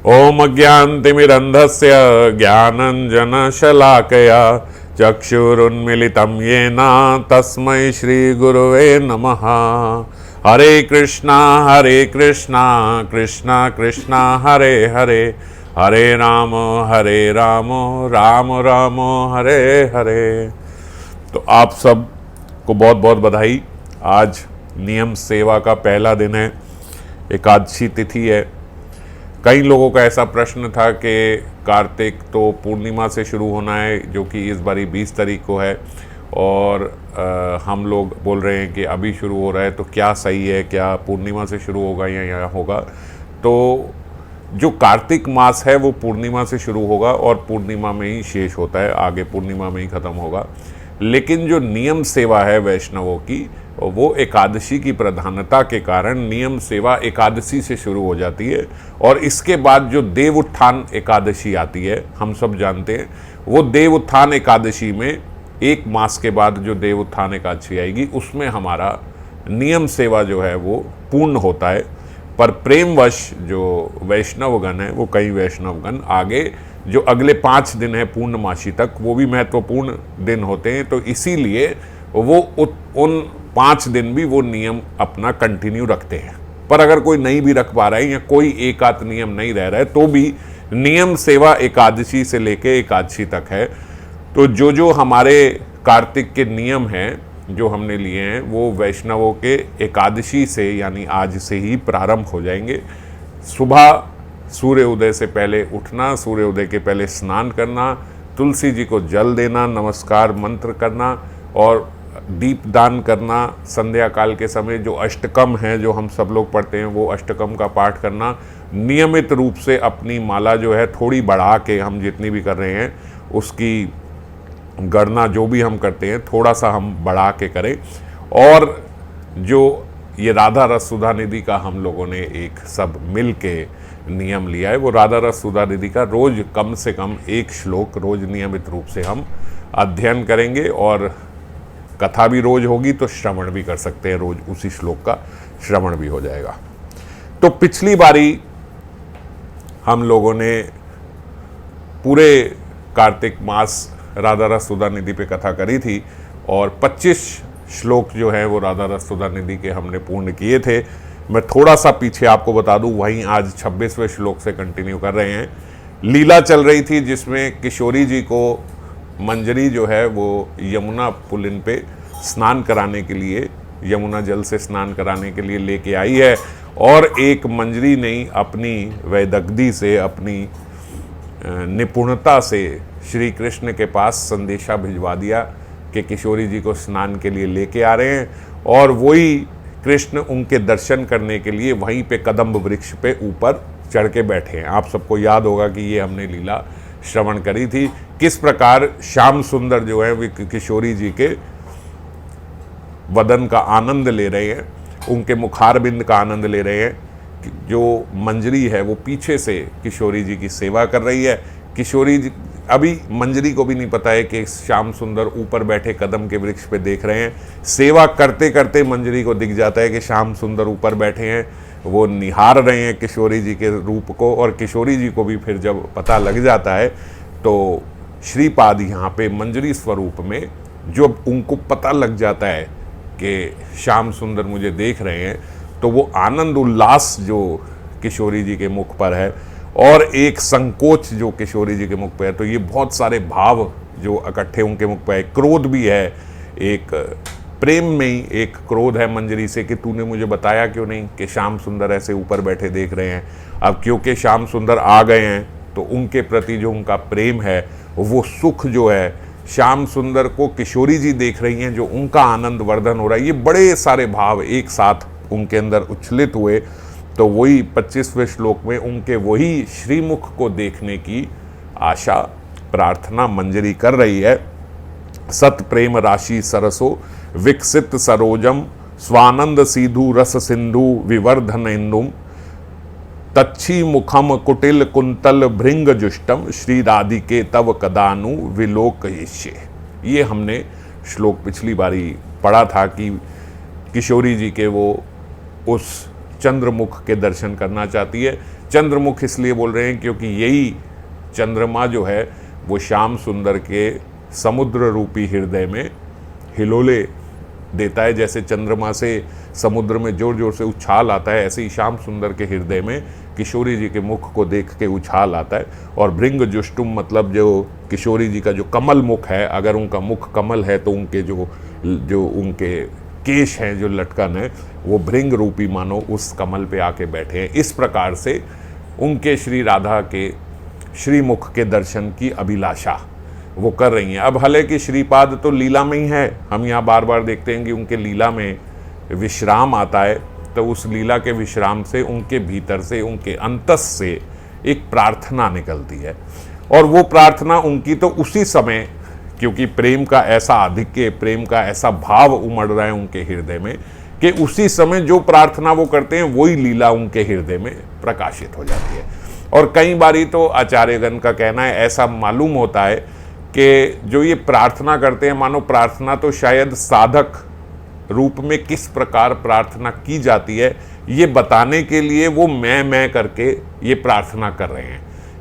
ओम अज्ञानतिमिरन्धस्य ज्ञानञ्जनशलाकया चक्षुरुन्मिलितं येन तस्मै श्रीगुरुवे नमः। हरे कृष्णा कृष्णा कृष्णा हरे हरे, हरे राम राम राम हरे हरे। तो आप सब को बहुत बहुत बधाई। आज नियम सेवा का पहला दिन है, एकादशी तिथि है। कई लोगों का ऐसा प्रश्न था कि कार्तिक तो पूर्णिमा से शुरू होना है, जो कि इस बारी 20 तारीख को है, और हम लोग बोल रहे हैं कि अभी शुरू हो रहा है, तो क्या सही है, क्या पूर्णिमा से शुरू होगा या यहाँ होगा। तो जो कार्तिक मास है वो पूर्णिमा से शुरू होगा और पूर्णिमा में ही शेष होता है, आगे पूर्णिमा में ही ख़त्म होगा। लेकिन जो नियम सेवा है वैष्णवों की, वो एकादशी की प्रधानता के कारण नियम सेवा एकादशी से शुरू हो जाती है, और इसके बाद जो देव उत्थान एकादशी आती है, हम सब जानते हैं, वो देव उत्थान एकादशी में एक मास के बाद जो देव उत्थान एकादशी आएगी, उसमें हमारा नियम सेवा जो है वो पूर्ण होता है। पर प्रेमवश जो वैष्णवगण है, वो कई वैष्णवगण आगे जो अगले 5 दिन है पूर्णमासी तक, वो भी महत्वपूर्ण दिन होते हैं, तो इसीलिए वो उन 5 दिन भी वो नियम अपना कंटिन्यू रखते हैं। पर अगर कोई नहीं भी रख पा रहा है या कोई एक आध नियम नहीं रह रहा है, तो भी नियम सेवा एकादशी से लेके एकादशी तक है। तो जो हमारे कार्तिक के नियम हैं जो हमने लिए हैं, वो वैष्णवों के एकादशी से यानी आज से ही प्रारंभ हो जाएंगे। सुबह सूर्य उदय से पहले उठना, सूर्य उदय के पहले स्नान करना, तुलसी जी को जल देना, नमस्कार मंत्र करना और दीप दान करना, संध्या काल के समय जो अष्टकम है जो हम सब लोग पढ़ते हैं, वो अष्टकम का पाठ करना, नियमित रूप से अपनी माला जो है थोड़ी बढ़ा के, हम जितनी भी कर रहे हैं उसकी गणना जो भी हम करते हैं थोड़ा सा हम बढ़ा के करें। और जो ये राधा रस सुधा निधि का हम लोगों ने एक सब मिल के नियम लिया है, वो राधा रस सुधा निधि का रोज कम से कम 1 श्लोक रोज नियमित रूप से हम अध्ययन करेंगे, और कथा भी रोज होगी तो श्रवण भी कर सकते हैं, रोज उसी श्लोक का श्रवण भी हो जाएगा। तो पिछली बारी हम लोगों ने पूरे कार्तिक मास राधा रस सुधा निधि पे कथा करी थी, और 25 श्लोक जो है वो राधा रस सुधा निधि के हमने पूर्ण किए थे। मैं थोड़ा सा पीछे आपको बता दूं, वहीं आज 26वें श्लोक से कंटिन्यू कर रहे हैं। लीला चल रही थी जिसमें किशोरी जी को मंजरी जो है वो यमुना पुलिन पे स्नान कराने के लिए, यमुना जल से स्नान कराने के लिए लेके आई है, और एक मंजरी ने अपनी वैदग्धी से, अपनी निपुणता से श्री कृष्ण के पास संदेशा भिजवा दिया कि किशोरी जी को स्नान के लिए लेके आ रहे हैं, और वही कृष्ण उनके दर्शन करने के लिए वहीं पे कदम्ब वृक्ष पे ऊपर चढ़ के बैठे हैं। आप सबको याद होगा कि ये हमने लीला श्रवण करी थी, किस प्रकार श्याम सुंदर जो है वे किशोरी जी के वदन का आनंद ले रहे हैं, उनके मुखारबिंद का आनंद ले रहे हैं। जो मंजरी है वो पीछे से किशोरी जी की सेवा कर रही है। किशोरी जी, अभी मंजरी को भी नहीं पता है कि श्याम सुंदर ऊपर बैठे कदम के वृक्ष पे देख रहे हैं। सेवा करते करते मंजरी को दिख जाता है कि श्याम सुंदर ऊपर बैठे हैं, वो निहार रहे हैं किशोरी जी के रूप को, और किशोरी जी को भी फिर जब पता लग जाता है तो श्रीपाद यहाँ पे मंजरी स्वरूप में, जब उनको पता लग जाता है कि श्याम सुंदर मुझे देख रहे हैं, तो वो आनंद उल्लास जो किशोरी जी के मुख पर है और एक संकोच जो किशोरी जी के मुख पर है, तो ये बहुत सारे भाव जो इकट्ठे उनके मुख पर है। क्रोध भी है, एक प्रेम में ही एक क्रोध है मंजरी से कि तूने मुझे बताया क्यों नहीं कि श्याम सुंदर ऐसे ऊपर बैठे देख रहे हैं। अब क्योंकि श्याम सुंदर आ गए हैं तो उनके प्रति जो उनका प्रेम है, वो सुख जो है, श्याम सुंदर को किशोरी जी देख रही हैं, जो उनका आनंद वर्धन हो रहा है, ये बड़े सारे भाव एक साथ उनके अंदर उच्छलित हुए। तो वही 25वें श्लोक में उनके वही श्रीमुख को देखने की आशा प्रार्थना मंजरी कर रही है। सत प्रेम राशि सरसो विकसित सरोजम स्वानंद सीधु रस सिंधु विवर्धन इंदुम तच्छी मुखम कुटिल कुंतल भृंग जुष्टम श्री राधिके तव कदानु विलोकयिष्ये। ये हमने श्लोक पिछली बारी पढ़ा था कि किशोरी जी के वो उस चंद्रमुख के दर्शन करना चाहती है चंद्रमुख इसलिए बोल रहे हैं क्योंकि यही चंद्रमा जो है वो श्याम सुंदर के समुद्र रूपी हृदय में हिलोले देता है। जैसे चंद्रमा से समुद्र में जोर जोर से उछाल आता है, ऐसे ही श्याम सुंदर के हृदय में किशोरी जी के मुख को देख के उछाल आता है। और भृंग जुष्टुम मतलब जो किशोरी जी का जो कमल मुख है, अगर उनका मुख कमल है तो उनके जो उनके केश हैं, जो लटकन है, वो भृंग रूपी मानो उस कमल पे आके बैठे हैं। इस प्रकार से उनके श्री राधा के श्रीमुख के दर्शन की अभिलाषा वो कर रही हैं। अब हालांकि श्रीपाद तो लीला में ही है, हम यहाँ बार बार देखते हैं कि उनके लीला में विश्राम आता है, तो उस लीला के विश्राम से उनके भीतर से, उनके अंतस से एक प्रार्थना निकलती है। और वो प्रार्थना उनकी तो उसी समय, क्योंकि प्रेम का ऐसा आधिक्य, प्रेम का ऐसा भाव उमड़ रहा है उनके हृदय में कि उसी समय जो प्रार्थना वो करते हैं वही लीला उनके हृदय में प्रकाशित हो जाती है। और कई बारी तो आचार्यगण का कहना है, ऐसा मालूम होता है कि जो ये प्रार्थना करते हैं, मानो प्रार्थना तो शायद साधक रूप में किस प्रकार प्रार्थना की जाती है ये बताने के लिए वो मैं करके ये प्रार्थना कर रहे हैं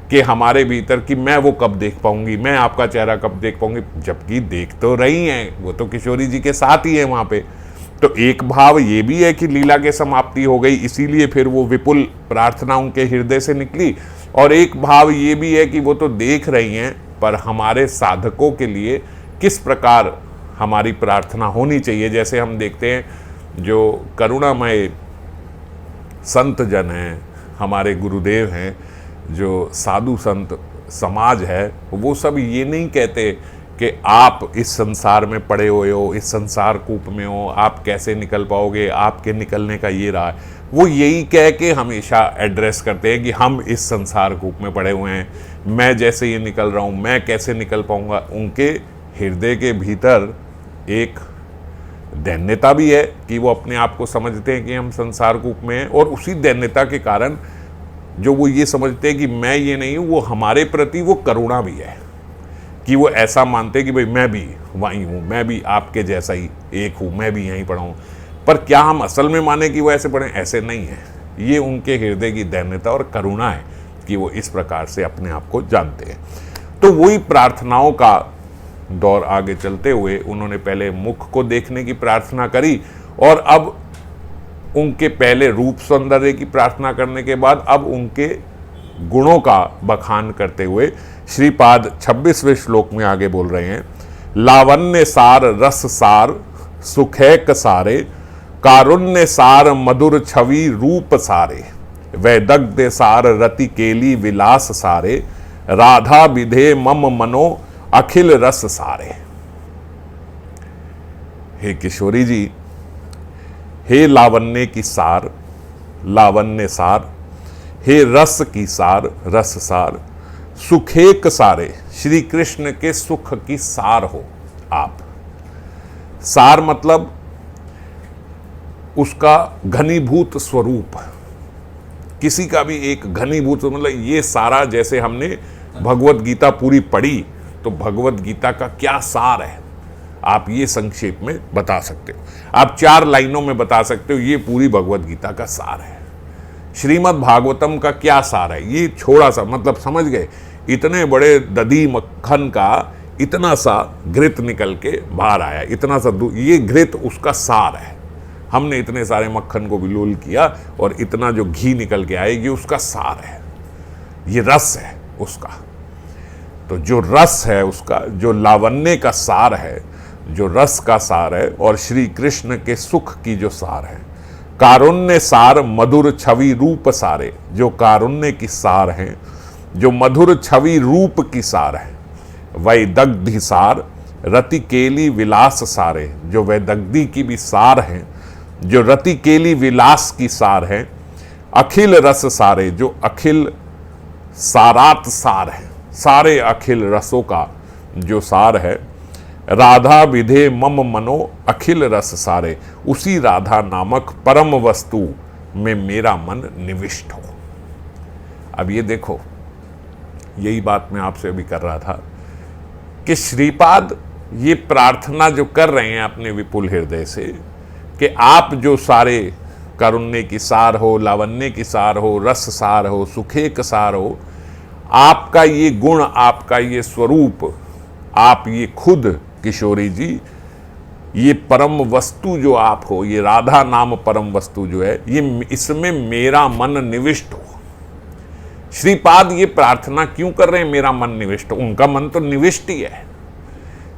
कि हमारे भीतर कि मैं वो कब देख पाऊंगी, मैं आपका चेहरा कब देख पाऊंगी, जबकि देख तो रही हैं, वो तो किशोरी जी के साथ ही है वहाँ पे। तो एक भाव ये भी है कि लीला के समाप्ति हो गई, इसीलिए फिर वो विपुल प्रार्थना उनके हृदय से निकली। और एक भाव ये भी है कि वो तो देख रही हैं, पर हमारे साधकों के लिए किस प्रकार हमारी प्रार्थना होनी चाहिए। जैसे हम देखते हैं जो करुणामय संत जन हैं, हमारे गुरुदेव हैं, जो साधु संत समाज है, वो सब ये नहीं कहते कि आप इस संसार में पड़े हुए हो, इस संसार कूप में हो, आप कैसे निकल पाओगे, आपके निकलने का ये रहा है। वो यही कह के हमेशा एड्रेस करते हैं कि हम इस संसार कूप में पड़े हुए हैं, मैं जैसे ये निकल रहा हूँ, मैं कैसे निकल पाऊँगा। उनके हृदय के भीतर एक दैन्यता भी है कि वो अपने आप को समझते हैं कि हम संसार कूप में हैं, और उसी दैन्यता के कारण जो वो ये समझते हैं कि मैं ये नहीं हूँ, वो हमारे प्रति वो करुणा भी है कि वो ऐसा मानते हैं कि भाई मैं भी वहीं हूँ, मैं भी आपके जैसा ही एक हूँ, मैं भी यहीं पढ़ा हूँ। पर क्या हम असल में माने कि वो ऐसे पढ़े? ऐसे नहीं है। ये उनके हृदय की दैन्यता और करुणा है कि वो इस प्रकार से अपने आप को जानते हैं। तो वही प्रार्थनाओं का दौर आगे चलते हुए उन्होंने पहले मुख को देखने की प्रार्थना करी, और अब उनके पहले रूप सौंदर्य की प्रार्थना करने के बाद अब उनके गुणों का बखान करते हुए श्रीपाद 26वें श्लोक में आगे बोल रहे हैं, लावण्य सार रस सार सुखैक सारे, कारुण्य सार मधुर छवि रूप सारे, वैदग्ध्य सार रति केली विलास सारे, राधा विधे मम मनो अखिल रस सारे। हे किशोरी जी, हे लावण्य की सार, लावण्य सार, हे रस की सार, रस सार, सुखेक सारे, श्री कृष्ण के सुख की सार हो आप। सार मतलब उसका घनीभूत स्वरूप, किसी का भी एक घनीभूत, मतलब ये सारा, जैसे हमने भगवत गीता पूरी पढ़ी तो भगवत गीता का क्या सार है आप ये संक्षेप में बता सकते हो, आप 4 लाइनों में बता सकते हो, ये पूरी भगवत गीता का सार है। श्रीमद् भागवतम का क्या सार है, ये छोड़ा सा, मतलब समझ गए, इतने बड़े दधी मक्खन का इतना सा घृत निकल के बाहर आया, इतना सा ये घृत उसका सार है। हमने इतने सारे मक्खन को विलोल किया और इतना जो घी निकल के आए, ये उसका सार है, ये रस है उसका। तो जो रस है उसका, जो लावण्य का सार है, जो रस का सार है, और श्री कृष्ण के सुख की जो सार है, कारुण्य सार मधुर छवि रूप सारे, जो कारुण्य की सार हैं, जो मधुर छवि रूप की सार है, वैदग्धि सार रति केली विलास सारे, जो वैदग्धि की भी सार हैं, जो रति केली विलास की सार है, अखिल रस सारे, जो अखिल सारात सार है, सारे अखिल रसों का जो सार है, राधा विधे मम मनो अखिल रस सारे, उसी राधा नामक परम वस्तु में मेरा मन निविष्ट हो। अब ये देखो, यही बात मैं आपसे अभी कर रहा था कि श्रीपाद ये प्रार्थना जो कर रहे हैं अपने विपुल हृदय से कि आप जो सारे करुण्य की सार हो, लावण्य की सार हो, रस सार हो, सुखेक सार हो, आपका ये गुण, आपका ये स्वरूप, आप ये खुद किशोरी जी, ये परम वस्तु जो आप हो, ये राधा नाम परम वस्तु जो है, ये इसमें मेरा मन निविष्ट हो। श्रीपाद ये प्रार्थना क्यों कर रहे हैं मेरा मन निविष्ट हो? उनका मन तो निविष्ट ही है,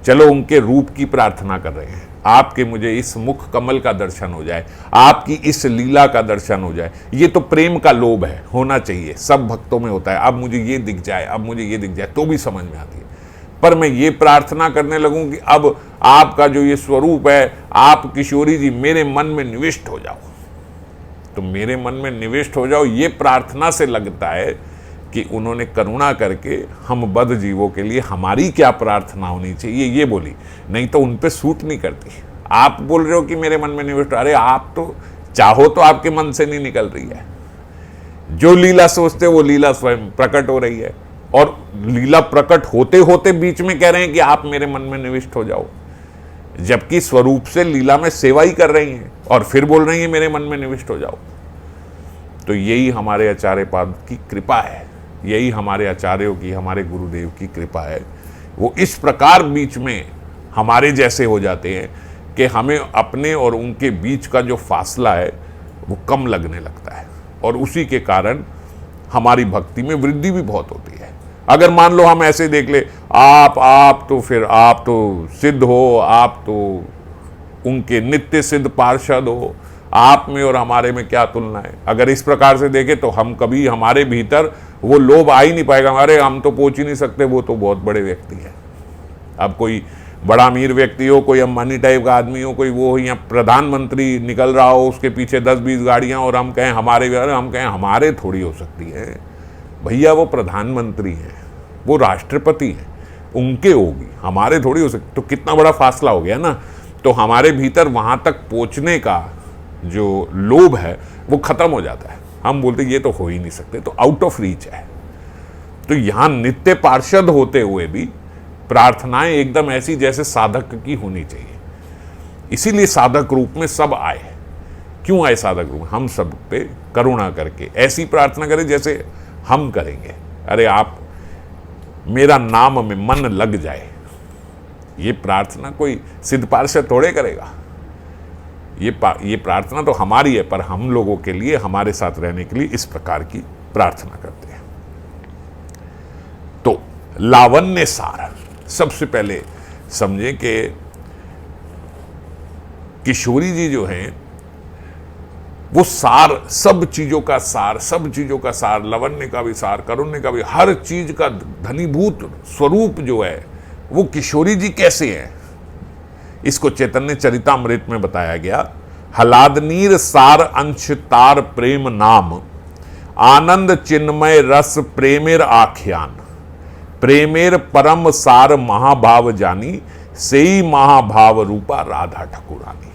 चलो उनके रूप की प्रार्थना कर रहे हैं, आपके मुझे इस मुख कमल का दर्शन हो जाए, आपकी इस लीला का दर्शन हो जाए। ये तो प्रेम का लोभ है, होना चाहिए, सब भक्तों में होता है। अब मुझे ये दिख जाए, अब मुझे ये दिख जाए, तो भी समझ में आती है। पर मैं ये प्रार्थना करने लगूं कि अब आपका जो ये स्वरूप है, आप किशोरी जी मेरे मन में निविष्ट हो जाओ, तो मेरे मन में निविष्ट हो जाओ, ये प्रार्थना से लगता है कि उन्होंने करुणा करके हम बद्ध जीवों के लिए हमारी क्या प्रार्थना होनी चाहिए ये बोली, नहीं तो उन पे सूट नहीं करती। आप बोल रहे हो कि मेरे मन में निविष्ट, अरे आप तो चाहो तो आपके मन से नहीं निकल रही है, जो लीला सोचते वो लीला स्वयं प्रकट हो रही है, और लीला प्रकट होते होते बीच में कह रहे हैं कि आप मेरे मन में निविष्ट हो जाओ, जबकि स्वरूप से लीला में सेवा ही कर रही हैं और फिर बोल रही हैं मेरे मन में निविष्ट हो जाओ। तो यही हमारे आचार्य पाद की कृपा है, यही हमारे आचार्यों की, हमारे गुरुदेव की कृपा है। वो इस प्रकार बीच में हमारे जैसे हो जाते हैं कि हमें अपने और उनके बीच का जो फासला है वो कम लगने लगता है, और उसी के कारण हमारी भक्ति में वृद्धि भी बहुत होती है। अगर मान लो हम ऐसे देख ले, आप तो फिर आप तो सिद्ध हो, आप तो उनके नित्य सिद्ध पार्षद हो, आप में और हमारे में क्या तुलना है। अगर इस प्रकार से देखें तो हम कभी, हमारे भीतर वो लोभ आ ही नहीं पाएगा, अरे हम तो पहुंच ही नहीं सकते, वो तो बहुत बड़े व्यक्ति है। अब कोई बड़ा अमीर व्यक्ति हो, कोई अंबानी टाइप का आदमी हो, कोई वो हो, या प्रधानमंत्री निकल रहा हो, उसके पीछे 10-20 गाड़ियां, और हम कहें हमारे, हम कहें हमारे थोड़ी हो सकती है भैया, वो प्रधानमंत्री हैं, वो राष्ट्रपति हैं, उनके होगी, हमारे थोड़ी हो सकती। तो कितना बड़ा फासला हो गया ना। तो हमारे भीतर वहां तक पहुंचने का जो लोभ है वो खत्म हो जाता है, हम बोलते ये तो हो ही नहीं सकते, तो आउट ऑफ रीच है। तो यहां नित्य पार्षद होते हुए भी प्रार्थनाएं एकदम ऐसी जैसे साधक की होनी चाहिए। इसीलिए साधक रूप में सब आए। क्यों आए साधक रूप में? हम सब पे करुणा करके ऐसी प्रार्थना करें जैसे हम करेंगे, अरे आप मेरा नाम में मन लग जाए। ये प्रार्थना कोई सिद्ध पार्षद थोड़े करेगा, ये प्रार्थना तो हमारी है, पर हम लोगों के लिए, हमारे साथ रहने के लिए इस प्रकार की प्रार्थना करते हैं। तो लावण्य सार, सबसे पहले समझें कि किशोरी जी जो हैं वो सार, सब चीजों का सार, सब चीजों का सार, लावण्य का भी सार, करुण्य का भी, हर चीज का धनीभूत स्वरूप जो है वो किशोरी जी कैसे हैं, इसको चैतन्य चरितामृत में बताया गया। हलादनीर सार अंश तार प्रेम नाम, आनंद चिन्मय रस प्रेमेर आख्यान, प्रेमेर परम सार महाभाव जानी, सेई महाभाव रूपा राधा ठाकुरानी।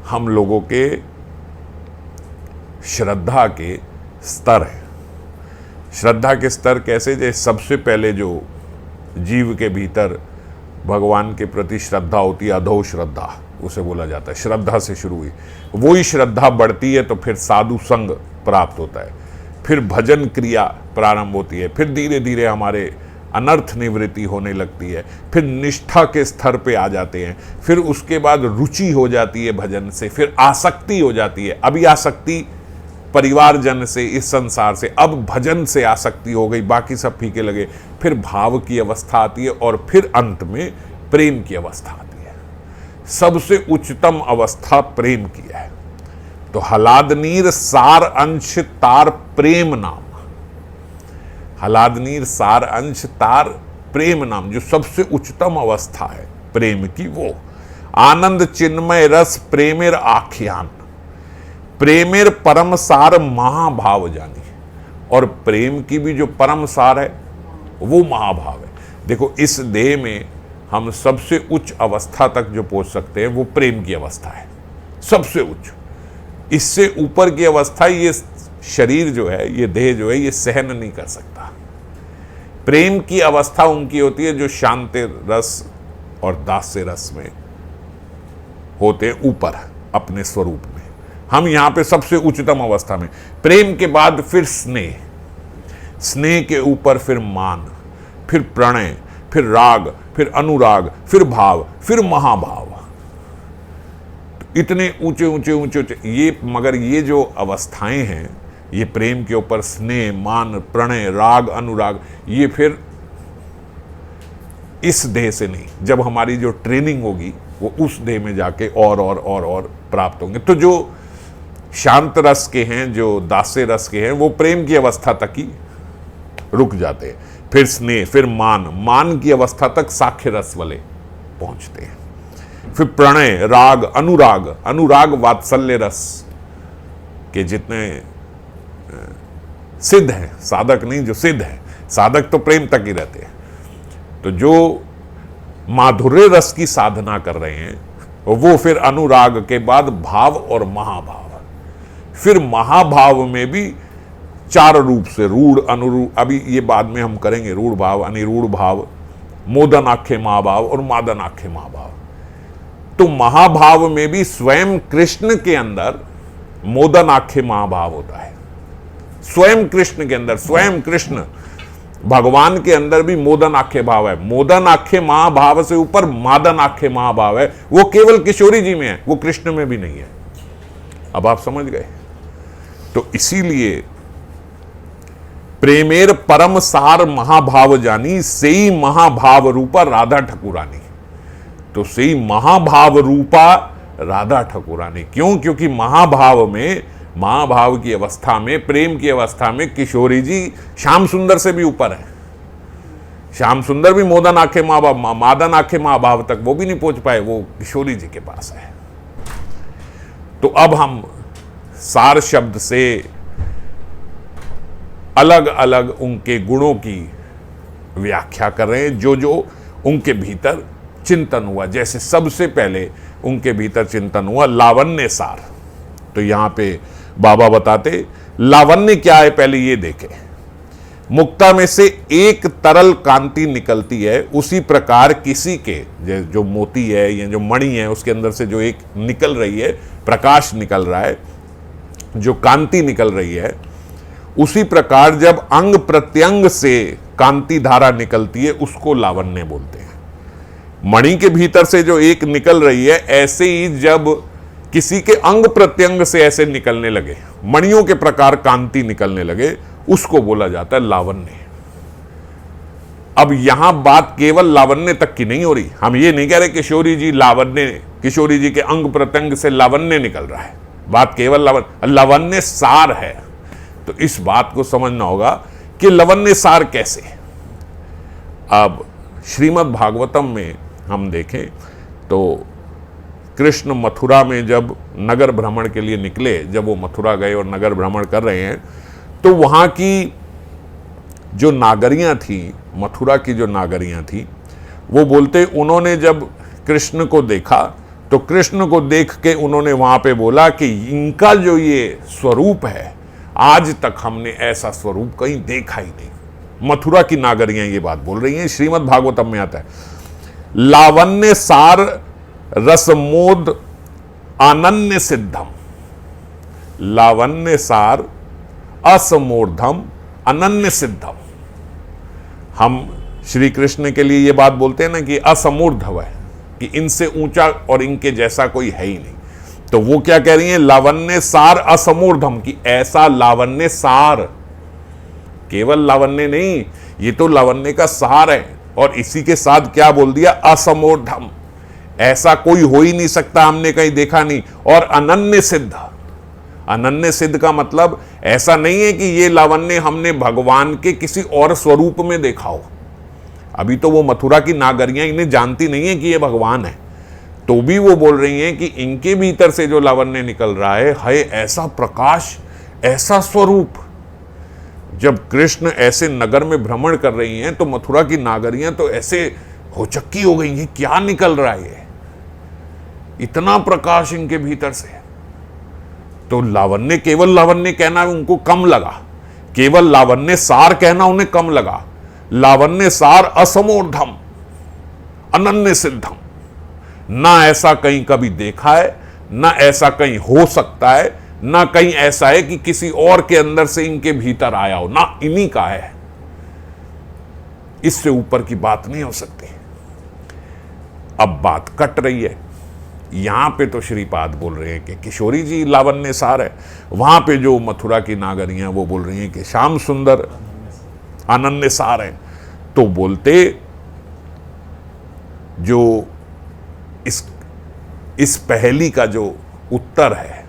हम लोगों के श्रद्धा के स्तर है। श्रद्धा के स्तर कैसे? जैसे सबसे पहले जो जीव के भीतर भगवान के प्रति श्रद्धा होती है, अधो श्रद्धा उसे बोला जाता है, श्रद्धा से शुरू हुई, वही श्रद्धा बढ़ती है तो फिर साधु संग प्राप्त होता है, फिर भजन क्रिया प्रारंभ होती है, फिर धीरे धीरे हमारे अनर्थ निवृत्ति होने लगती है, फिर निष्ठा के स्तर पे आ जाते हैं, फिर उसके बाद रुचि हो जाती है भजन से, फिर आसक्ति हो जाती है। अभी आसक्ति परिवारजन से, इस संसार से, अब भजन से आसक्ति हो गई, बाकी सब फीके लगे, फिर भाव की अवस्था आती है, और फिर अंत में प्रेम की अवस्था आती है। सबसे उच्चतम अवस्था प्रेम की है। तो हलादनीर सार अंश तार प्रेम नाम, हलादनीर सार अंश तार प्रेम नाम, जो सबसे उच्चतम अवस्था है प्रेम की, वो आनंद चिन्मय रस प्रेमेर आख्यान, प्रेमेर परम सार महाभाव जानी, और प्रेम की भी जो परम सार है वो महाभाव है। देखो इस देह में हम सबसे उच्च अवस्था तक जो पहुंच सकते हैं वो प्रेम की अवस्था है, सबसे उच्च। इससे ऊपर की अवस्था ये शरीर जो है, ये देह जो है, ये सहन नहीं कर सकता। प्रेम की अवस्था उनकी होती है जो शांति रस और दास्य रस में होते हैं ऊपर अपने स्वरूप में, हम यहां पे सबसे उच्चतम अवस्था में, प्रेम के बाद फिर स्नेह, स्नेह के ऊपर फिर मान, फिर प्रणय, फिर राग, फिर अनुराग, फिर भाव, फिर महाभाव। इतने ऊंचे ऊंचे ऊंचे ऊंचे ये, मगर ये जो अवस्थाएं हैं, ये प्रेम के ऊपर स्नेह, मान, प्रणय, राग, अनुराग, ये फिर इस देह से नहीं, जब हमारी जो ट्रेनिंग होगी वो उस देह में जाके और प्राप्त होंगे। तो जो शांत रस के हैं, जो दास्य रस के हैं, वो प्रेम की अवस्था तक ही रुक जाते हैं, फिर स्नेह, फिर मान, मान की अवस्था तक साख्य रस वाले पहुंचते हैं, फिर प्रणय, राग, अनुराग, अनुराग वात्सल्य रस के जितने सिद्ध हैं, साधक नहीं, जो सिद्ध है, साधक तो प्रेम तक ही रहते हैं। तो जो माधुर्य रस की साधना कर रहे हैं वो फिर अनुराग के बाद भाव और महाभाव, फिर महाभाव में भी चार रूप से, रूढ़, अनुरूढ़, अभी ये बाद में हम करेंगे, रूढ़ भाव, अनिरूढ़ भाव, मोदनाख्य महाभाव और मादनाख्य महाभाव। तो महाभाव में भी स्वयं कृष्ण के अंदर मोदनाख्य महाभाव होता है, स्वयं कृष्ण के अंदर, स्वयं कृष्ण भगवान के अंदर भी मोदनाख्य भाव है। मोदनाख्य महाभाव से ऊपर मादनाख्य महाभाव है, वो केवल किशोरी जी में है, वो कृष्ण में भी नहीं है। अब आप समझ गए। तो इसीलिए प्रेमेर परम सार महाभाव जानी, सेई महाभाव रूपा राधा ठकुरानी। तो सेई महाभाव रूपा राधा ठकुरानी, क्यों? क्योंकि महाभाव में, महाभाव की अवस्था में, प्रेम की अवस्था में किशोरी जी श्याम सुंदर से भी ऊपर है। श्याम सुंदर भी मोदन आखे महाभाव, मादन आखे महाभाव तक वो भी नहीं पहुंच पाए, वो किशोरी जी के पास है। तो अब हम सार शब्द से अलग अलग उनके गुणों की व्याख्या कर रहे हैं, जो जो उनके भीतर चिंतन हुआ। जैसे सबसे पहले उनके भीतर चिंतन हुआ लावण्य सार। तो यहां पे बाबा बताते लावण्य क्या है, पहले ये देखें। मुक्ता में से एक तरल कांति निकलती है, उसी प्रकार किसी के जो मोती है या जो मणि है उसके अंदर से जो एक निकल रही है, प्रकाश निकल रहा है, जो कांति निकल रही है, उसी प्रकार जब अंग प्रत्यंग से कांति धारा निकलती है उसको लावण्य बोलते हैं। मणि के भीतर से जो एक निकल रही है, ऐसे ही जब किसी के अंग प्रत्यंग से ऐसे निकलने लगे, मणियों के प्रकार कांति निकलने लगे, उसको बोला जाता है लावण्य। अब यहां बात केवल लावण्य तक की नहीं हो रही। हम ये नहीं कह रहे किशोरी जी लावण्य, किशोरी जी के अंग प्रत्यंग से लावण्य निकल रहा है, बात केवल लावण्य सार है। तो इस बात को समझना होगा कि लावण्य सार कैसे। अब श्रीमद् भागवतम में हम देखें तो कृष्ण मथुरा में जब नगर भ्रमण के लिए निकले, जब वो मथुरा गए और नगर भ्रमण कर रहे हैं, तो वहाँ की जो नागरियाँ थी, मथुरा की जो नागरियाँ थी, वो बोलते उन्होंने जब कृष्ण को देखा तो कृष्ण को देख के उन्होंने वहाँ पे बोला कि इनका जो ये स्वरूप है, आज तक हमने ऐसा स्वरूप कहीं देखा ही नहीं। मथुरा की नागरियाँ ये बात बोल रही हैं, श्रीमद् भागवतम में आता है। लावण्य सार रसमोद अनन्य सिद्धम, लावण्य सार असमूर्धम अनन्य सिद्धम। हम श्री कृष्ण के लिए ये बात बोलते हैं ना कि असमूर्धव है, कि इनसे ऊंचा और इनके जैसा कोई है ही नहीं। तो वो क्या कह रही हैं, लावण्य सार असमूर्धम, की ऐसा लावण्य सार, केवल लावण्य नहीं, ये तो लावण्य का सार है। और इसी के साथ क्या बोल दिया, असमूर्धम, ऐसा कोई हो ही नहीं सकता, हमने कहीं देखा नहीं। और अनन्य सिद्ध, अनन्य सिद्ध का मतलब ऐसा नहीं है कि ये लावण्य हमने भगवान के किसी और स्वरूप में देखा हो। अभी तो वो मथुरा की नागरियां इन्हें जानती नहीं है कि ये भगवान है, तो भी वो बोल रही हैं कि इनके भीतर से जो लावण्य निकल रहा है ऐसा प्रकाश, ऐसा स्वरूप। जब कृष्ण ऐसे नगर में भ्रमण कर रही हैं तो मथुरा की नागरियां तो ऐसे होचक्की हो गई हैं, क्या निकल रहा है, इतना प्रकाश इनके भीतर से। तो लावण्य, केवल लावण्य कहना उनको कम लगा, केवल लावण्य सार कहना उन्हें कम लगा। लावण्य सार असमूर्धम अनन्य सिद्धम, ना ऐसा कहीं कभी देखा है, ना ऐसा कहीं हो सकता है, ना कहीं ऐसा है कि किसी और के अंदर से इनके भीतर आया हो, ना इन्हीं का है। इससे ऊपर की बात नहीं हो सकती। अब बात कट रही है। यहां पे तो श्रीपाद बोल रहे हैं कि किशोरी जी लावण्य सार है, वहां पे जो मथुरा की नागरियां वो बोल रही हैं कि श्याम सुंदर अनन्य सार है। तो बोलते जो इस पहेली का जो उत्तर है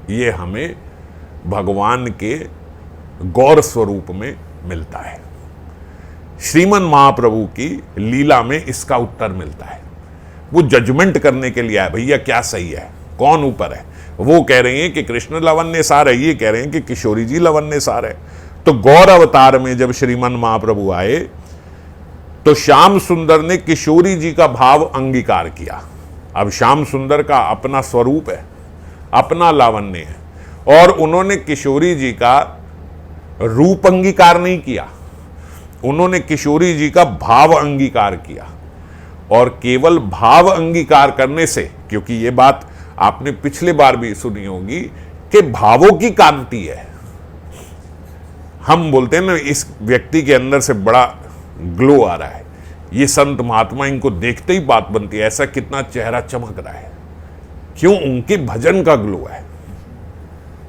ये हमें भगवान के गौर स्वरूप में मिलता है। श्रीमन महाप्रभु की लीला में इसका उत्तर मिलता है। वो जजमेंट करने के लिए आए, भैया क्या सही है, कौन ऊपर है। वो कह रहे हैं कि कृष्ण लावण्य सार है, ये कह रहे हैं कि किशोरी जी लावण्य सार है। तो गौर अवतार में जब श्रीमन महाप्रभु आए तो श्याम सुंदर ने किशोरी जी का भाव अंगीकार किया। अब श्याम सुंदर का अपना स्वरूप है, अपना लावण्य है, और उन्होंने किशोरी जी का रूप अंगीकार नहीं किया, उन्होंने किशोरी जी का भाव अंगीकार किया। और केवल भाव अंगीकार करने से, क्योंकि ये बात आपने पिछले बार भी सुनी होगी कि भावों की कांति है। हम बोलते हैं ना इस व्यक्ति के अंदर से बड़ा ग्लो आ रहा है, ये संत महात्मा इनको देखते ही बात बनती है, ऐसा कितना चेहरा चमक रहा है। क्यों? उनके भजन का ग्लो है।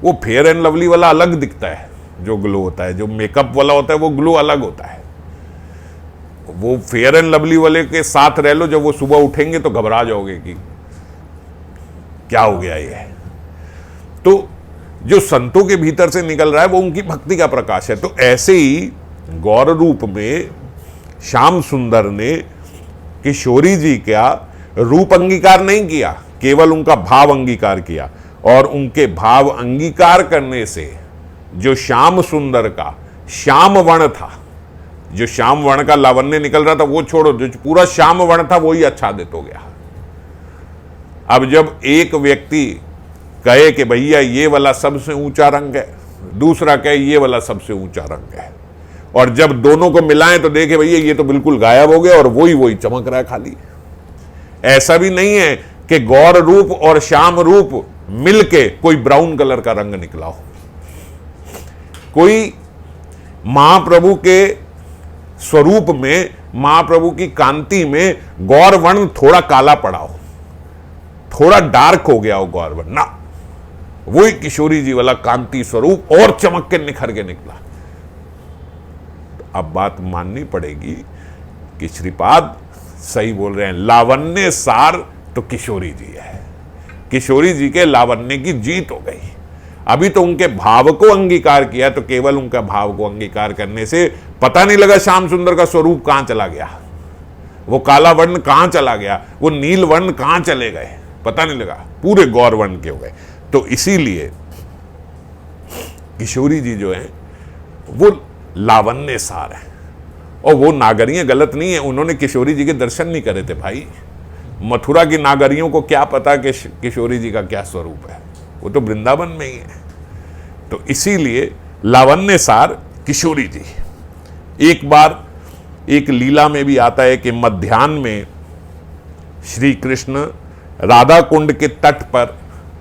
वो फेयर एंड लवली वाला अलग दिखता है जो ग्लो होता है, जो मेकअप वाला होता है वो ग्लो अलग होता है। वो फेयर एंड लवली वाले के साथ रह लो, जब वो सुबह उठेंगे तो घबरा जाओगे कि क्या हो गया ये। तो जो संतों के भीतर से निकल रहा है वो उनकी भक्ति का प्रकाश है। तो ऐसे ही गौर रूप में श्याम सुंदर ने किशोरी जी का रूप अंगीकार नहीं किया, केवल उनका भाव अंगीकार किया। और उनके भाव अंगीकार करने से जो श्याम सुंदर का श्याम वर्ण था, जो श्याम वर्ण का लावण्य निकल रहा था वो छोड़ो, जो पूरा श्याम वर्ण था वही आच्छादित हो गया। अब जब एक व्यक्ति कहे कि भैया ये वाला सबसे ऊंचा रंग है, दूसरा कहे ये वाला सबसे ऊंचा रंग है, और जब दोनों को मिलाएं तो देखे भैया ये तो बिल्कुल गायब हो गया और वही चमक रहा है खाली। ऐसा भी नहीं है कि गौर रूप और श्याम रूप मिलके कोई ब्राउन कलर का रंग निकला हो, कोई महाप्रभु के स्वरूप में, महाप्रभु की कांति में गौर वर्ण थोड़ा काला पड़ा हो, थोड़ा डार्क हो गया हो गौर वर्ण, ना, वही किशोरी जी वाला कांति स्वरूप और चमक के निखर के निकला। अब बात माननी पड़ेगी कि श्रीपाद सही बोल रहे हैं, लावण्य सार तो किशोरी जी है। किशोरी जी के लावण्य की जीत हो गई। अभी तो उनके भाव को अंगीकार किया, तो केवल उनका भाव को अंगीकार करने से पता नहीं लगा श्याम सुंदर का स्वरूप कहां चला गया, वो काला वर्ण कहां चला गया, वो नील वर्ण कहां चले गए, पता नहीं लगा, पूरे गौर वर्ण के हो गए। तो इसीलिए किशोरी जी जो है वो लावण्य सार है। और वो नागरियां गलत नहीं है, उन्होंने किशोरी जी के दर्शन नहीं करे थे भाई। मथुरा की नागरियों को क्या पता कि किशोरी जी का क्या स्वरूप है, वो तो वृंदावन में ही है। तो इसीलिए लावण्य सार किशोरी जी। एक बार एक लीला में भी आता है कि मध्याह्न में श्री कृष्ण राधा कुंड के तट पर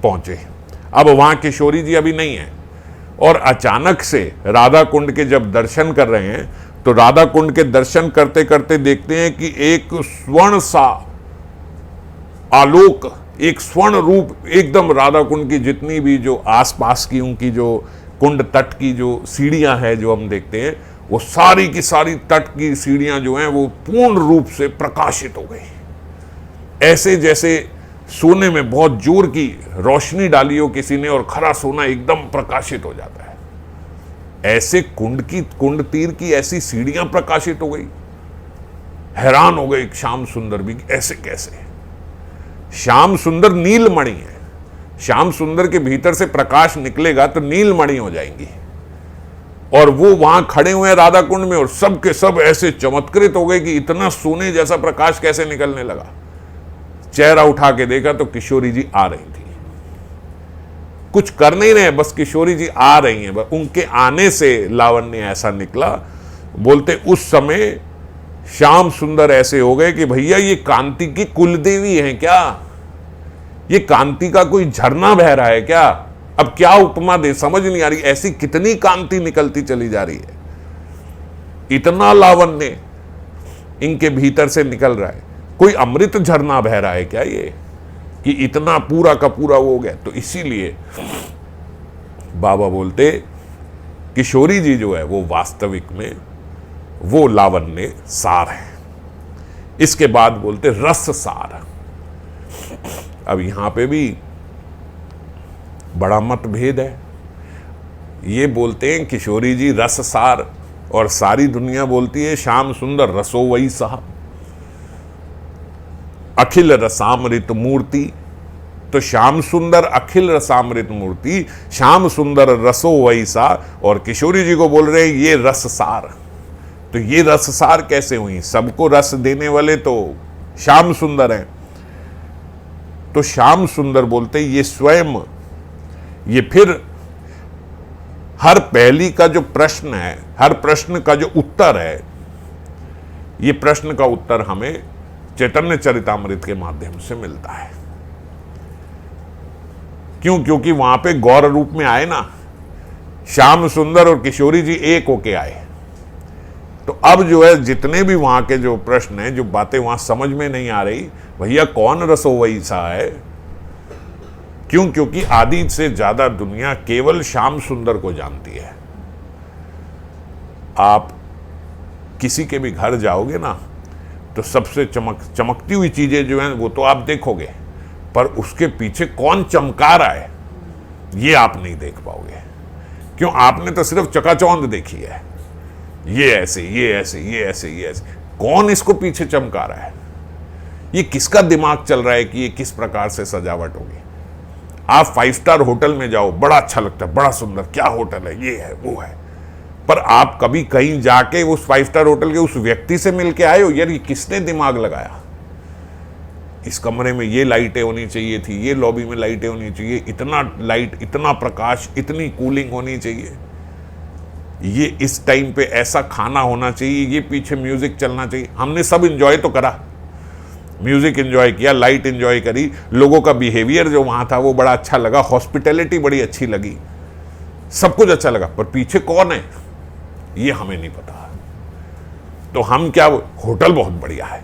पहुंचे। अब वहां किशोरी जी अभी नहीं है, और अचानक से राधा कुंड के जब दर्शन कर रहे हैं तो राधा कुंड के दर्शन करते करते देखते हैं कि एक स्वर्ण सा आलोक, एक स्वर्ण रूप एकदम राधा कुंड की जितनी भी जो आसपास की उनकी जो कुंड तट की जो सीढ़ियां हैं जो हम देखते हैं, वो सारी की सारी तट की सीढ़ियां जो हैं वो पूर्ण रूप से प्रकाशित हो गई, ऐसे जैसे सोने में बहुत जोर की रोशनी डाली हो किसी ने और खरा सोना एकदम प्रकाशित हो जाता है। ऐसे कुंड तीर की ऐसी सीढ़ियां प्रकाशित हो गई। हैरान हो गए श्याम सुंदर भी, ऐसे कैसे। श्याम सुंदर नीलमणि है, श्याम सुंदर के भीतर से प्रकाश निकलेगा तो नीलमणि हो जाएंगी। और वो वहां खड़े हुए हैं राधा कुंड में और सब के सब ऐसे चमत्कृत हो गए कि इतना सोने जैसा प्रकाश कैसे निकलने लगा। चेहरा उठा के देखा तो किशोरी जी आ रही थी, कुछ कर नहीं रहे, बस किशोरी जी आ रही हैं। उनके आने से लावण्य ऐसा निकला। बोलते उस समय श्याम सुंदर ऐसे हो गए कि भैया ये कांति की कुलदेवी हैं क्या, ये कांति का कोई झरना बह रहा है क्या, अब क्या उपमा दे, समझ नहीं आ रही। ऐसी कितनी कांति निकलती चली जा रही है, इतना लावण्य इनके भीतर से निकल रहा है। कोई अमृत झरना बह रहा है क्या ये, कि इतना पूरा का पूरा वो हो गया। तो इसीलिए बाबा बोलते किशोरी जी जो है वो वास्तविक में वो लावण्य सार है। इसके बाद बोलते रस सार। अब यहां पे भी बड़ा मतभेद है। ये बोलते हैं किशोरी जी रस सार, और सारी दुनिया बोलती है श्याम सुंदर रसो वही साहब, अखिल रसामृत मूर्ति। तो श्याम सुंदर अखिल रसामृत मूर्ति, श्याम सुंदर रसो वही सा, और किशोरी जी को बोल रहे हैं ये रस सार। तो ये रस सार कैसे हुई? सबको रस देने वाले तो श्याम सुंदर हैं। तो श्याम सुंदर बोलते ये स्वयं, ये फिर हर पहली का जो प्रश्न है, हर प्रश्न का जो उत्तर है, ये प्रश्न का उत्तर हमें चैतन्य चरितामृत के माध्यम से मिलता है। क्यों? क्योंकि वहां पे गौर रूप में आए ना, श्याम सुंदर और किशोरी जी एक होके आए। तो अब जो है जितने भी वहां के जो प्रश्न हैं, जो बातें वहां समझ में नहीं आ रही, भैया कौन रसो वही सा है। क्यों? क्योंकि आदि से ज्यादा दुनिया केवल श्याम सुंदर को जानती है। आप किसी के भी घर जाओगे ना, तो सबसे चमकती हुई चीजें जो हैं वो तो आप देखोगे, पर उसके पीछे कौन चमका रहा है ये आप नहीं देख पाओगे। क्यों? आपने तो सिर्फ चकाचौंध देखी है, ये ऐसे, ये ऐसे, ये ऐसे, ये ऐसे। कौन इसको पीछे चमका रहा है? ये किसका दिमाग चल रहा है कि ये किस प्रकार से सजावट होगी। आप 5 स्टार होटल में जाओ, बड़ा अच्छा लगता है, बड़ा सुंदर, क्या होटल है, ये है, वो है। पर आप कभी कहीं जाके उस 5 स्टार होटल के उस व्यक्ति से मिलके आए हो, यार ये किसने दिमाग लगाया? इस कमरे में ये लाइटें होनी चाहिए थी, ये लॉबी में लाइटें होनी चाहिए, इतना लाइट, इतना प्रकाश, इतनी कूलिंग होनी चाहिए, ये इस टाइम पे ऐसा खाना होना चाहिए, ये पीछे म्यूजिक चलना चाहिए। हमने सब एंजॉय तो करा, म्यूजिक एंजॉय किया, लाइट एंजॉय करी, लोगों का बिहेवियर जो वहां था वो बड़ा अच्छा लगा, हॉस्पिटैलिटी बड़ी अच्छी लगी, सब कुछ अच्छा लगा। पर पीछे कौन है ये हमें नहीं पता। तो हम क्या, होटल बहुत बढ़िया है,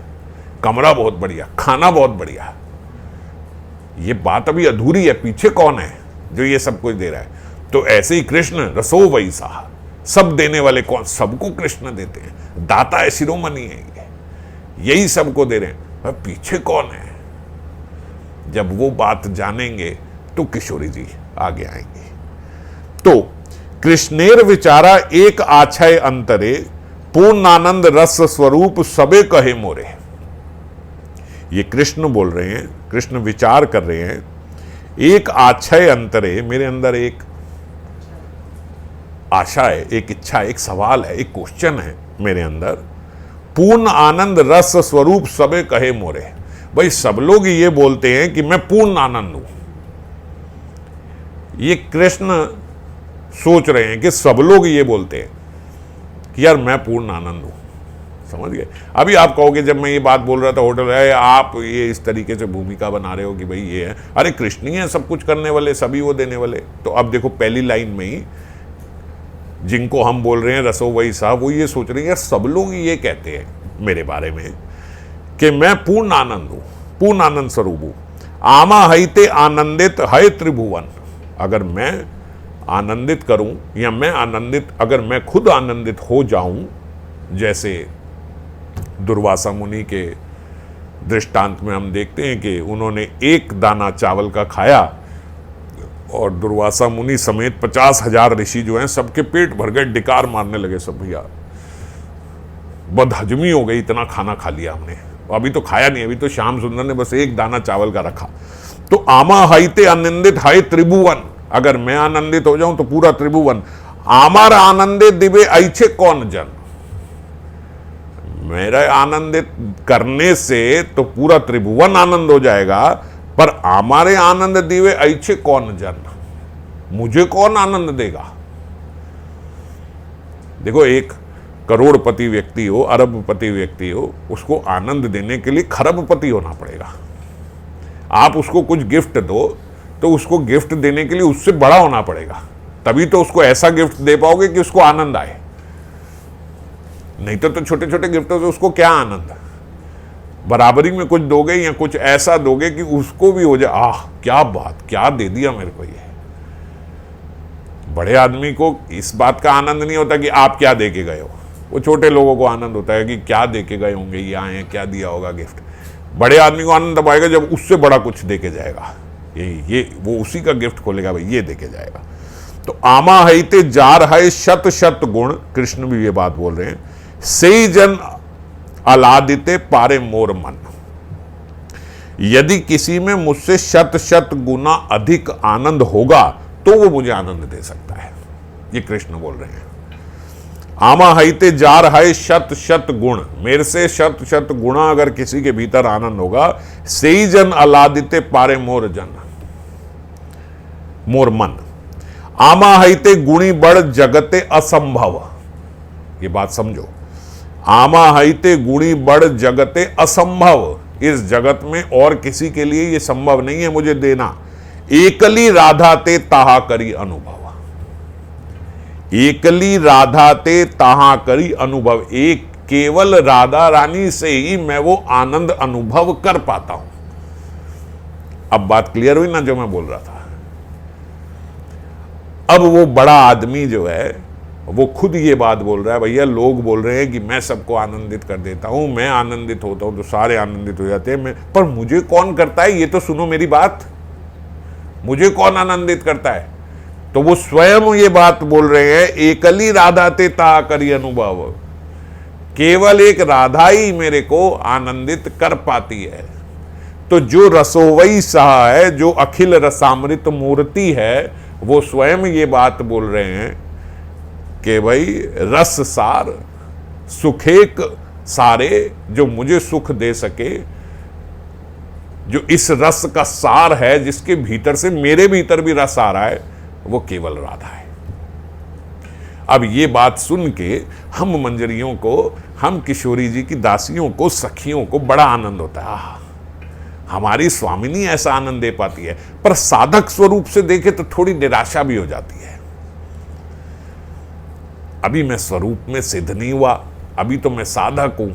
कमरा बहुत बढ़िया, खाना बहुत बढ़िया, ये बात अभी अधूरी है। पीछे कौन है जो ये सब कुछ दे रहा है? तो ऐसे ही कृष्ण रसो वही सा, सब देने वाले कौन? सबको कृष्ण देते हैं, दाता है, शिरोमणि है, यही सबको दे रहे हैं। पीछे कौन है? जब वो बात जानेंगे तो किशोरी जी आगे आएंगे। तो कृष्णेर विचारा एक आछय अंतरे, पूर्णानंद रस स्वरूप सबे कहे मोरे। ये कृष्ण बोल रहे हैं, कृष्ण विचार कर रहे हैं। एक आछय अंतरे, मेरे अंदर एक आशा है, एक इच्छा, एक सवाल है, एक क्वेश्चन है मेरे अंदर। पूर्ण आनंद रस स्वरूप सबे कहे मोरे। भाई सब लोग ये बोलते हैं कि मैं पूर्ण आनंद हूं। ये कृष्ण सोच रहे हैं कि सब लोग ये बोलते हैं कि यार मैं पूर्ण आनंद हूं। समझ गए? अभी आप कहोगे जब मैं ये बात बोल रहा था होटल है, आप ये इस तरीके से भूमिका बना रहे हो कि भाई ये है, अरे कृष्ण ही है सब कुछ करने वाले, सभी वो देने वाले। तो अब देखो पहली लाइन में ही जिनको हम बोल रहे हैं रसो वही साहब, वो ये सोच रहे हैं यार सब लोग ये कहते हैं मेरे बारे में कि मैं पूर्ण आनंद हूं, पूर्ण आनंद स्वरूप हूं। आमा हईते आनंदित है त्रिभुवन। अगर मैं आनंदित करूं या मैं आनंदित, अगर मैं खुद आनंदित हो जाऊं, जैसे दुर्वासा मुनि के दृष्टांत में हम देखते हैं कि उन्होंने एक दाना चावल का खाया और दुर्वासा मुनि समेत 50,000 ऋषि जो हैं सबके पेट भर गए, डिकार मारने लगे सब। भैया बदहजमी हो गई, इतना खाना खा लिया हमने, अभी तो खाया नहीं, अभी तो श्याम सुंदर ने बस एक दाना चावल का रखा। तो आमा हाइते आनंदित हाय त्रिभुवन। अगर मैं आनंदित हो जाऊं तो पूरा त्रिभुवन। आमार आनंदित दिवे ऐछे कौन जन। मेरा आनंदित करने से तो पूरा त्रिभुवन आनंद हो जाएगा, पर हमारे आनंद दिवे ऐछे कौन जन। मुझे कौन आनंद देगा? देखो एक करोड़पति व्यक्ति हो, अरबपति व्यक्ति हो, उसको आनंद देने के लिए खरबपति होना पड़ेगा। आप उसको कुछ गिफ्ट दो तो उसको गिफ्ट देने के लिए उससे बड़ा होना पड़ेगा, तभी तो उसको ऐसा गिफ्ट दे पाओगे कि उसको आनंद आए। नहीं तो छोटे छोटे गिफ्टों से उसको क्या आनंद। बराबरी में कुछ दोगे या कुछ ऐसा दोगे कि उसको भी हो जाए, आह क्या बात, क्या दे दिया मेरे को ये। बड़े आदमी को इस बात का आनंद नहीं होता कि आप क्या दे के गए हो, वो छोटे लोगों को आनंद होता है कि क्या दे के गए होंगे, ये आए क्या दिया होगा गिफ्ट। बड़े आदमी को आनंद तब आएगा जब उससे बड़ा कुछ दे के जाएगा, ये वो उसी का गिफ्ट खोलेगा, भाई ये दे के जाएगा। तो आमा हईते जार है शत शत गुण, कृष्ण भी ये बात बोल रहे हैं, से जन अलादिते पारे मोर मन। यदि किसी में मुझसे शत शत गुना अधिक आनंद होगा तो वो मुझे आनंद दे सकता है, ये कृष्ण बोल रहे हैं। आमा हईते जार है शत शत गुण, मेरे से शत शत गुणा अगर किसी के भीतर आनंद होगा, से ही जन अलादिते पारे मोर जन, मोर मन। आमा हईते गुणी बड़ जगते असंभव, ये बात समझो। आमा हईते गुणी बड़ जगते असंभव, इस जगत में और किसी के लिए ये संभव नहीं है मुझे देना। एकली राधा ते ताहा करी अनुभव, एकली राधा ते ताहा करी अनुभव, एक केवल राधा रानी से ही मैं वो आनंद अनुभव कर पाता हूं। अब बात क्लियर हुई ना जो मैं बोल रहा था। अब वो बड़ा आदमी जो है वो खुद ये बात बोल रहा है, भैया लोग बोल रहे हैं कि मैं सबको आनंदित कर देता हूं, मैं आनंदित होता हूं तो सारे आनंदित हो जाते हैं, पर मुझे कौन करता है, ये तो सुनो मेरी बात, मुझे कौन आनंदित करता है। तो वो स्वयं ये बात बोल रहे हैं, एकली राधा ते ता करी अनुभव, केवल एक राधा ही मेरे को आनंदित कर पाती है। तो जो रसोवई सहा है, जो अखिल रसामृत मूर्ति है, वो स्वयं ये बात बोल रहे हैं कि भाई रस सार सुखेक सारे, जो मुझे सुख दे सके, जो इस रस का सार है, जिसके भीतर से मेरे भीतर भी रस आ रहा है, वो केवल राधा है। अब ये बात सुन के हम मंजरियों को, हम किशोरी जी की दासियों को, सखियों को बड़ा आनंद होता है, आहा हमारी स्वामिनी ऐसा आनंद दे पाती है। पर साधक स्वरूप से देखे तो थोड़ी निराशा भी हो जाती है। अभी मैं स्वरूप में सिद्ध नहीं हुआ, अभी तो मैं साधक हूं।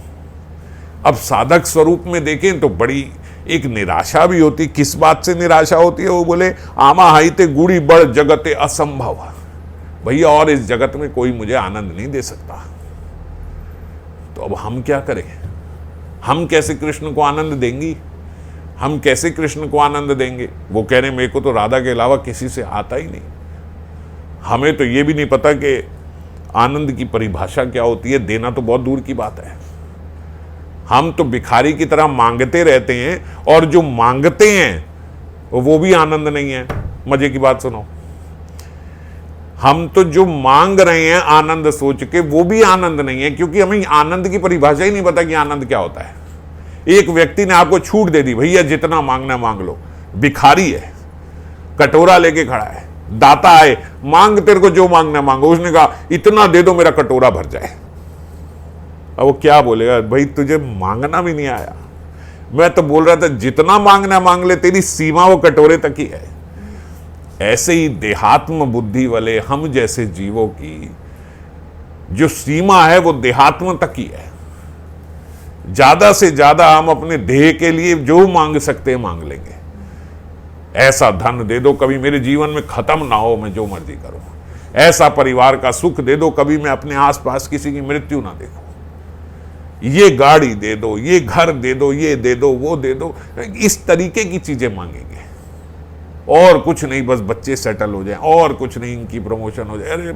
अब साधक स्वरूप में देखें तो बड़ी एक निराशा भी होती। किस बात से निराशा होती है? वो बोले आमा हाइते गुड़ी बड़ जगते असंभव, भैया और इस जगत में कोई मुझे आनंद नहीं दे सकता। तो अब हम क्या करें? हम कैसे कृष्ण को आनंद देंगी? हम कैसे कृष्ण को आनंद देंगे? वो कह रहे मेरे को तो राधा के अलावा किसी से आता ही नहीं। हमें तो ये भी नहीं पता कि आनंद की परिभाषा क्या होती है, देना तो बहुत दूर की बात है। हम तो भिखारी की तरह मांगते रहते हैं, और जो मांगते हैं वो भी आनंद नहीं है। मजे की बात सुनो, हम तो जो मांग रहे हैं आनंद सोच के, वो भी आनंद नहीं है, क्योंकि हमें आनंद की परिभाषा ही नहीं पता कि आनंद क्या होता है। एक व्यक्ति ने आपको छूट दे दी, भैया जितना मांगना मांग लो। भिखारी है, कटोरा लेके खड़ा है, दाता आए, मांग तेरे को जो मांगना मांगो। उसने कहा इतना दे दो मेरा कटोरा भर जाए। अब वो क्या बोलेगा? भाई तुझे मांगना भी नहीं आया, मैं तो बोल रहा था जितना मांगना मांग ले, तेरी सीमा वो कटोरे तक ही है। ऐसे ही देहात्म बुद्धि वाले हम जैसे जीवों की जो सीमा है वो देहात्म तक ही है। ज्यादा से ज्यादा हम अपने देह के लिए जो मांग सकते हैं मांग लेंगे। ऐसा धन दे दो कभी मेरे जीवन में खत्म ना हो, मैं जो मर्जी करूं। ऐसा परिवार का सुख दे दो कभी मैं अपने आसपास किसी की मृत्यु ना देखूं। ये गाड़ी दे दो, ये घर दे दो, ये दे दो, वो दे दो। इस तरीके की चीजें मांगेंगे, और कुछ नहीं, बस बच्चे सेटल हो जाए, और कुछ नहीं, इनकी प्रमोशन हो जाए। अरे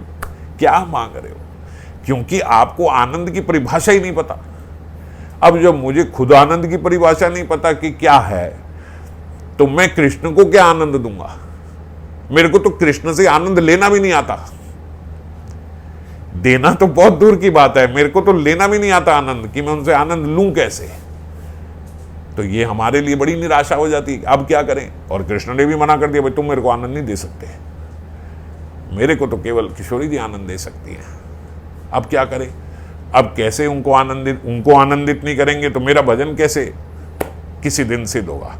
क्या मांग रहे हो? क्योंकि आपको आनंद की परिभाषा ही नहीं पता। अब जब मुझे खुद आनंद की परिभाषा नहीं पता कि क्या है, तो मैं कृष्ण को क्या आनंद दूंगा? मेरे को तो कृष्ण से आनंद लेना भी नहीं आता। देना तो बहुत दूर की बात है, मेरे को तो लेना भी नहीं आता आनंद, कि मैं उनसे आनंद लूं कैसे। तो ये हमारे लिए बड़ी निराशा हो जाती है। अब क्या करें? और कृष्ण ने भी मना कर दिया, भाई तुम मेरे को आनंद नहीं दे सकते, मेरे को तो केवल किशोरी जी आनंद दे सकती है। अब क्या करें? अब कैसे उनको आनंदित नहीं करेंगे तो मेरा भजन कैसे किसी दिन सिद्ध होगा?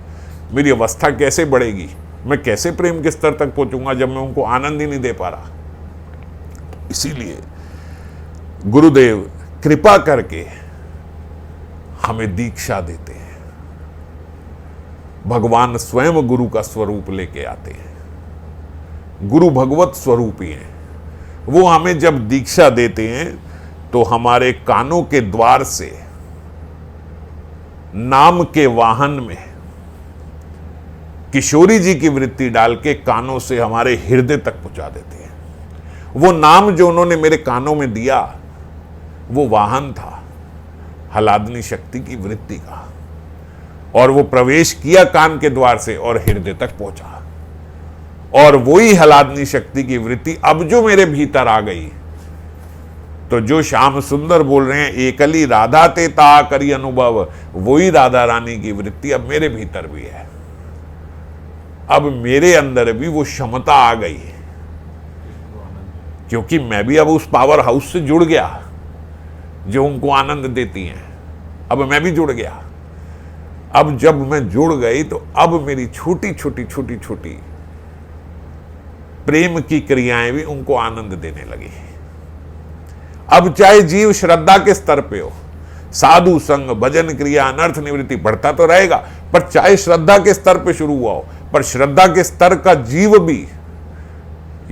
मेरी अवस्था कैसे बढ़ेगी? मैं कैसे प्रेम के स्तर तक पहुंचूंगा जब मैं उनको आनंद ही नहीं दे पा रहा। इसीलिए गुरुदेव कृपा करके हमें दीक्षा देते हैं। भगवान स्वयं गुरु का स्वरूप लेके आते हैं। गुरु भगवत स्वरूपी हैं। वो हमें जब दीक्षा देते हैं तो हमारे कानों के द्वार से नाम के वाहन में किशोरी जी की वृत्ति डाल के कानों से हमारे हृदय तक पहुंचा देते हैं। वो नाम जो उन्होंने मेरे कानों में दिया वो वाहन था हलादनी शक्ति की वृत्ति का, और वो प्रवेश किया कान के द्वार से और हृदय तक पहुंचा। और वही हलादनी शक्ति की वृत्ति अब जो मेरे भीतर आ गई, तो जो श्याम सुंदर बोल रहे हैं एकली राधा ते ता करी अनुभव, वही राधा रानी की वृत्ति अब मेरे भीतर भी है। अब मेरे अंदर भी वो क्षमता आ गई है, क्योंकि मैं भी अब उस पावर हाउस से जुड़ गया जो उनको आनंद देती हैं। अब मैं भी जुड़ गया। अब जब मैं जुड़ गई तो अब मेरी छोटी छोटी छोटी छोटी प्रेम की क्रियाएं भी उनको आनंद देने लगी। अब चाहे जीव श्रद्धा के स्तर पे हो, साधु संग भजन क्रिया अनर्थ निवृत्ति बढ़ता तो रहेगा, पर चाहे श्रद्धा के स्तर पे शुरू हुआ हो, पर श्रद्धा के स्तर का जीव भी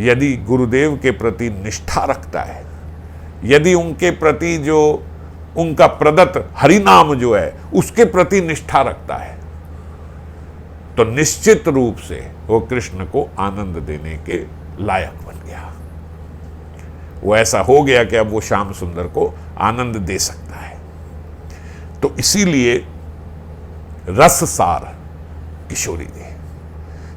यदि गुरुदेव के प्रति निष्ठा रखता है, यदि उनके प्रति जो उनका प्रदत्त हरिनाम जो है उसके प्रति निष्ठा रखता है, तो निश्चित रूप से वो कृष्ण को आनंद देने के लायक बन गया। वो ऐसा हो गया कि अब वो श्याम सुंदर को आनंद दे सकता है। तो इसीलिए रस सार किशोरी जी,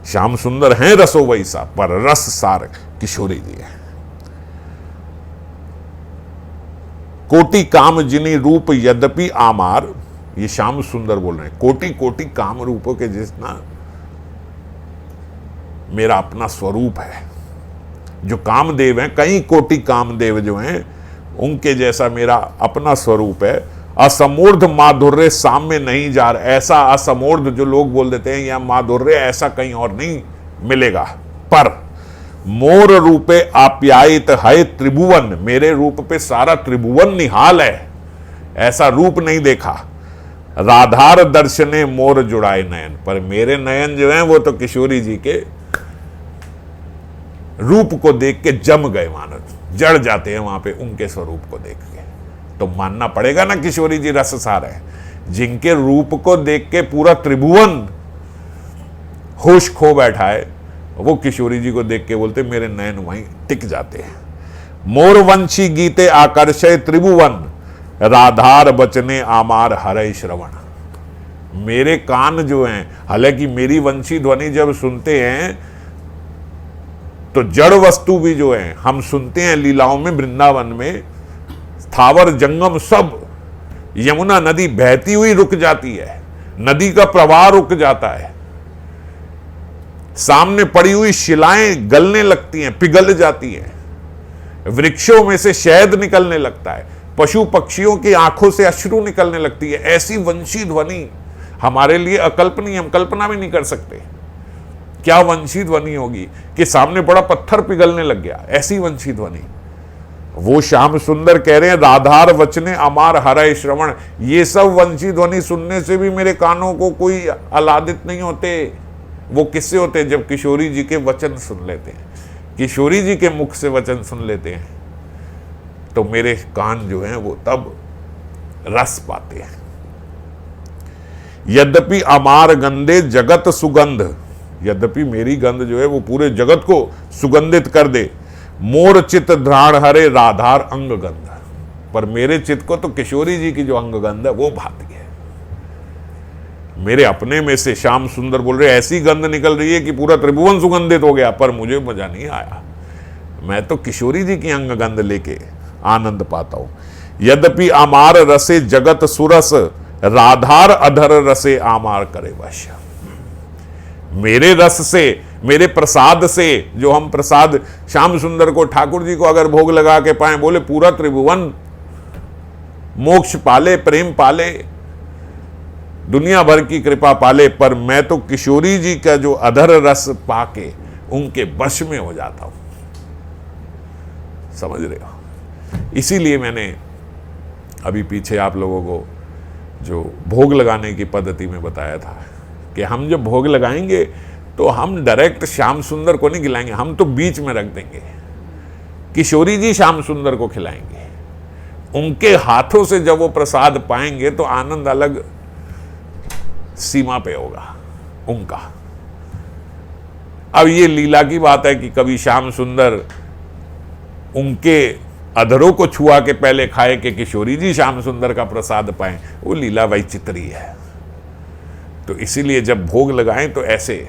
श्याम सुंदर हैं रसो वैसा, पर रस सार किशोरी जी है। कोटि काम जिनी रूप यद्यपि आमार, ये श्याम सुंदर बोल रहे हैं, कोटि कोटि काम रूपों के जितना मेरा अपना स्वरूप है। जो कामदेव हैं, कई कोटि कामदेव जो हैं, उनके जैसा मेरा अपना स्वरूप है। असमूर्ध माधुर्य साम्य नहीं जा रहा, ऐसा असमूर्ध जो लोग बोल देते हैं या माधुर्य, ऐसा कहीं और नहीं मिलेगा। पर मोर रूपे आप्यायित है त्रिभुवन, मेरे रूप पे सारा त्रिभुवन निहाल है, ऐसा रूप नहीं देखा। राधार दर्शने मोर जुड़ाए नयन, पर मेरे नयन जो हैं वो तो किशोरी जी के रूप को देख के जम गए, मानो जड़ जाते हैं वहां पे उनके स्वरूप को देख के। तो मानना पड़ेगा ना किशोरी जी रससार है। जिनके रूप को देख के पूरा त्रिभुवन होश खो बैठा है, वो किशोरी जी को देख के बोलते मेरे नयन वहीं टिक जाते हैं। मोरवंशी गीते आकर्षय त्रिभुवन, राधार बचने आमार हरय श्रवण। मेरे कान जो हैं, हालांकि मेरी वंशी ध्वनि जब सुनते हैं तो जड़ वस्तु भी जो है हम सुनते हैं लीलाओं में, वृंदावन में स्थावर जंगम सब, यमुना नदी बहती हुई रुक जाती है, नदी का प्रवाह रुक जाता है, सामने पड़ी हुई शिलाएं गलने लगती हैं, पिघल जाती हैं, वृक्षों में से शहद निकलने लगता है, पशु पक्षियों की आंखों से अश्रु निकलने लगती है। ऐसी वंशी ध्वनि हमारे लिए अकल्पनीय, हम कल्पना भी नहीं कर सकते। क्या वंशी ध्वनि होगी कि सामने बड़ा पत्थर पिघलने लग गया, ऐसी वंशी ध्वनि। वो श्याम सुंदर कह रहे हैं राधार वचने अमार हरय श्रवण। ये सब वंशी ध्वनि सुनने से भी मेरे कानों को कोई आह्लादित नहीं होते। वो किससे होते? जब किशोरी जी के वचन सुन लेते हैं, किशोरी जी के मुख से वचन सुन लेते हैं, तो मेरे कान जो हैं वो तब रस पाते हैं। यद्यपि अमार गंधे जगत सुगंध, यद्यपि मेरी गंध जो है वो पूरे जगत को सुगंधित कर दे। मोर चित ध्राण हरे राधार अंग गंध, पर मेरे चित्त को तो किशोरी जी की जो अंग गंध है वो भाती है। मेरे अपने में से श्याम सुंदर बोल रहे ऐसी गंध निकल रही है कि पूरा त्रिभुवन सुगंधित हो गया, पर मुझे मजा नहीं आया। मैं तो किशोरी जी की अंग गंध लेके आनंद पाता हूं। यद्यपि अमार रसे जगत सुरस, राधार अधर रसे आमार करे वश। मेरे रस से, मेरे प्रसाद से, जो हम प्रसाद श्याम सुंदर को, ठाकुर जी को अगर भोग लगा के पाए, बोले पूरा त्रिभुवन मोक्ष पाले, प्रेम पाले। दुनिया भर की कृपा पाले, पर मैं तो किशोरी जी का जो अधर रस पाके उनके वश में हो जाता हूं। समझ रहे हो? इसीलिए मैंने अभी पीछे आप लोगों को जो भोग लगाने की पद्धति में बताया था कि हम जब भोग लगाएंगे तो हम डायरेक्ट श्याम सुंदर को नहीं खिलाएंगे, हम तो बीच में रख देंगे। किशोरी जी श्याम सुंदर को खिलाएंगे। उनके हाथों से जब वो प्रसाद पाएंगे तो आनंद अलग सीमा पे होगा उनका। अब ये लीला की बात है कि कभी श्याम सुंदर उनके अधरों को छुआ के पहले खाए कि किशोरी जी श्याम सुंदर का प्रसाद पाएं, वो लीला वैचित्री है। तो इसीलिए जब भोग लगाएं तो ऐसे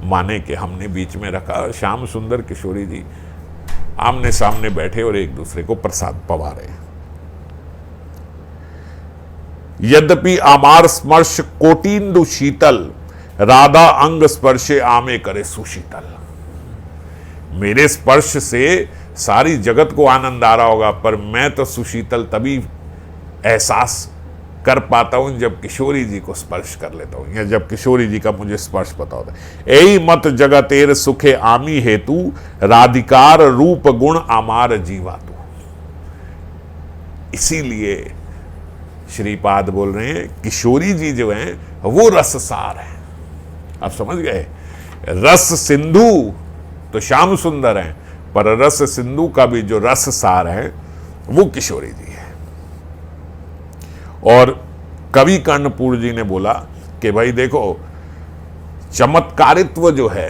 माने कि हमने बीच में रखा, श्याम सुंदर किशोरी जी आमने सामने बैठे और एक दूसरे को प्रसाद पवा रहे हैं। यद्यपि आमार स्पर्श कोटिंदु शीतल, राधा अंग स्पर्शे आमे करे सुशीतल। मेरे स्पर्श से सारी जगत को आनंद आ रहा होगा, पर मैं तो सुशीतल तभी एहसास कर पाता हूं जब किशोरी जी को स्पर्श कर लेता हूं, या जब किशोरी जी का मुझे स्पर्श पता होता है। एई मत जगतेर सुखे आमी हेतु, राधिकार रूप गुण आमार जीवा तू। इसीलिए श्रीपाद बोल रहे हैं किशोरी जी जो हैं वो रससार हैं। आप समझ गए? रस सिंधु तो श्याम सुंदर हैं, पर रस सिंधु का भी जो रससार है वो किशोरी जी है। और कवि कर्णपुर जी ने बोला कि भाई देखो, चमत्कारित्व जो है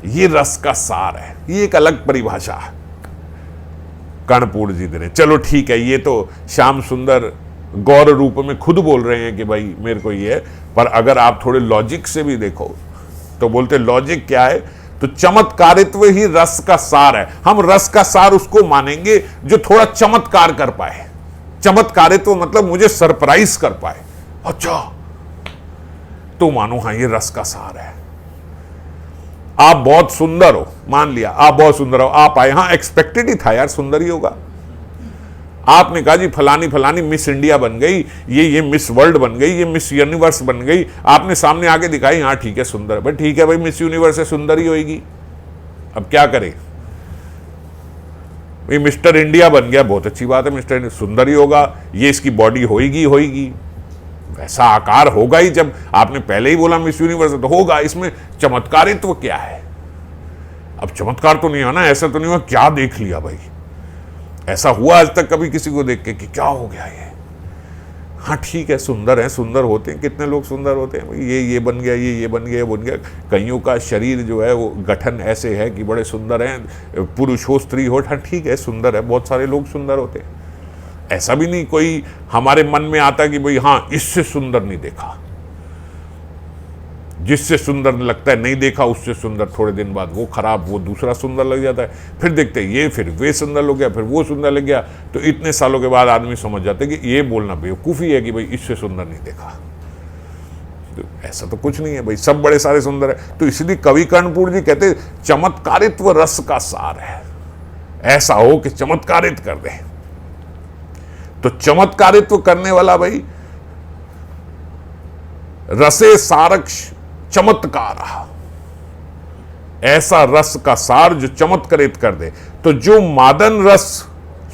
ये रस का सार है। ये एक अलग परिभाषा है कर्णपुर जी ने। चलो ठीक है, ये तो श्याम सुंदर गौर रूप में खुद बोल रहे हैं कि भाई मेरे को ये है, पर अगर आप थोड़े लॉजिक से भी देखो तो बोलते लॉजिक क्या है, तो चमत्कारित्व ही रस का सार है। हम रस का सार उसको मानेंगे जो थोड़ा चमत्कार कर पाए। चमत्कारित्व मतलब मुझे सरप्राइज कर पाए, अच्छा तो मानो हाँ ये रस का सार है। आप बहुत सुंदर हो, मान लिया आप बहुत सुंदर हो, आप आए, हाँ एक्सपेक्टेड ही था यार सुंदर ही होगा। आपने कहा जी फलानी फलानी मिस इंडिया बन गई, ये मिस वर्ल्ड बन गई, ये मिस यूनिवर्स बन गई, आपने सामने आके दिखाई, हाँ ठीक है सुंदर है। भाई ठीक है भाई, मिस यूनिवर्स है, सुंदर ही होगी। अब क्या करें? भाई मिस्टर इंडिया बन गया, बहुत अच्छी बात है, मिस्टर सुंदर ही होगा, ये इसकी बॉडी होगी, वैसा आकार होगा ही। जब आपने पहले ही बोला मिस यूनिवर्स तो होगा, इसमें चमत्कारित्व क्या है? अब चमत्कार तो नहीं है ना, ऐसा तो नहीं हुआ क्या देख लिया भाई, ऐसा हुआ आज तक कभी किसी को देख के कि क्या हो गया ये? हाँ ठीक है, सुंदर है, सुंदर होते हैं, कितने लोग सुंदर होते हैं, ये बन गया, ये बन गया, बन गया। कईयों का शरीर जो है वो गठन ऐसे है कि बड़े सुंदर हैं, पुरुष हो स्त्री हो, हाँ ठीक है सुंदर है, बहुत सारे लोग सुंदर होते हैं। ऐसा भी नहीं कोई हमारे मन में आता कि भाई हाँ इससे सुंदर नहीं देखा, जिससे सुंदर लगता है नहीं देखा, उससे सुंदर थोड़े दिन बाद वो खराब, वो दूसरा सुंदर लग जाता है, फिर देखते हैं ये, फिर वे सुंदर लग गया, फिर वो सुंदर लग गया। तो इतने सालों के बाद आदमी समझ जाते हैं कि ये बोलना बेवकूफ़ी है कि भाई इससे सुंदर नहीं देखा। तो ऐसा तो कुछ नहीं है भाई, सब बड़े सारे सुंदर है। तो इसलिए कवि कर्णपुर जी कहते चमत्कारित्व रस का सार है, ऐसा हो कि चमत्कारित कर दे। तो चमत्कारित्व करने वाला भाई रसे सारक चमत्कार, ऐसा रस का सार जो चमत्कारित कर दे। तो जो मादन रस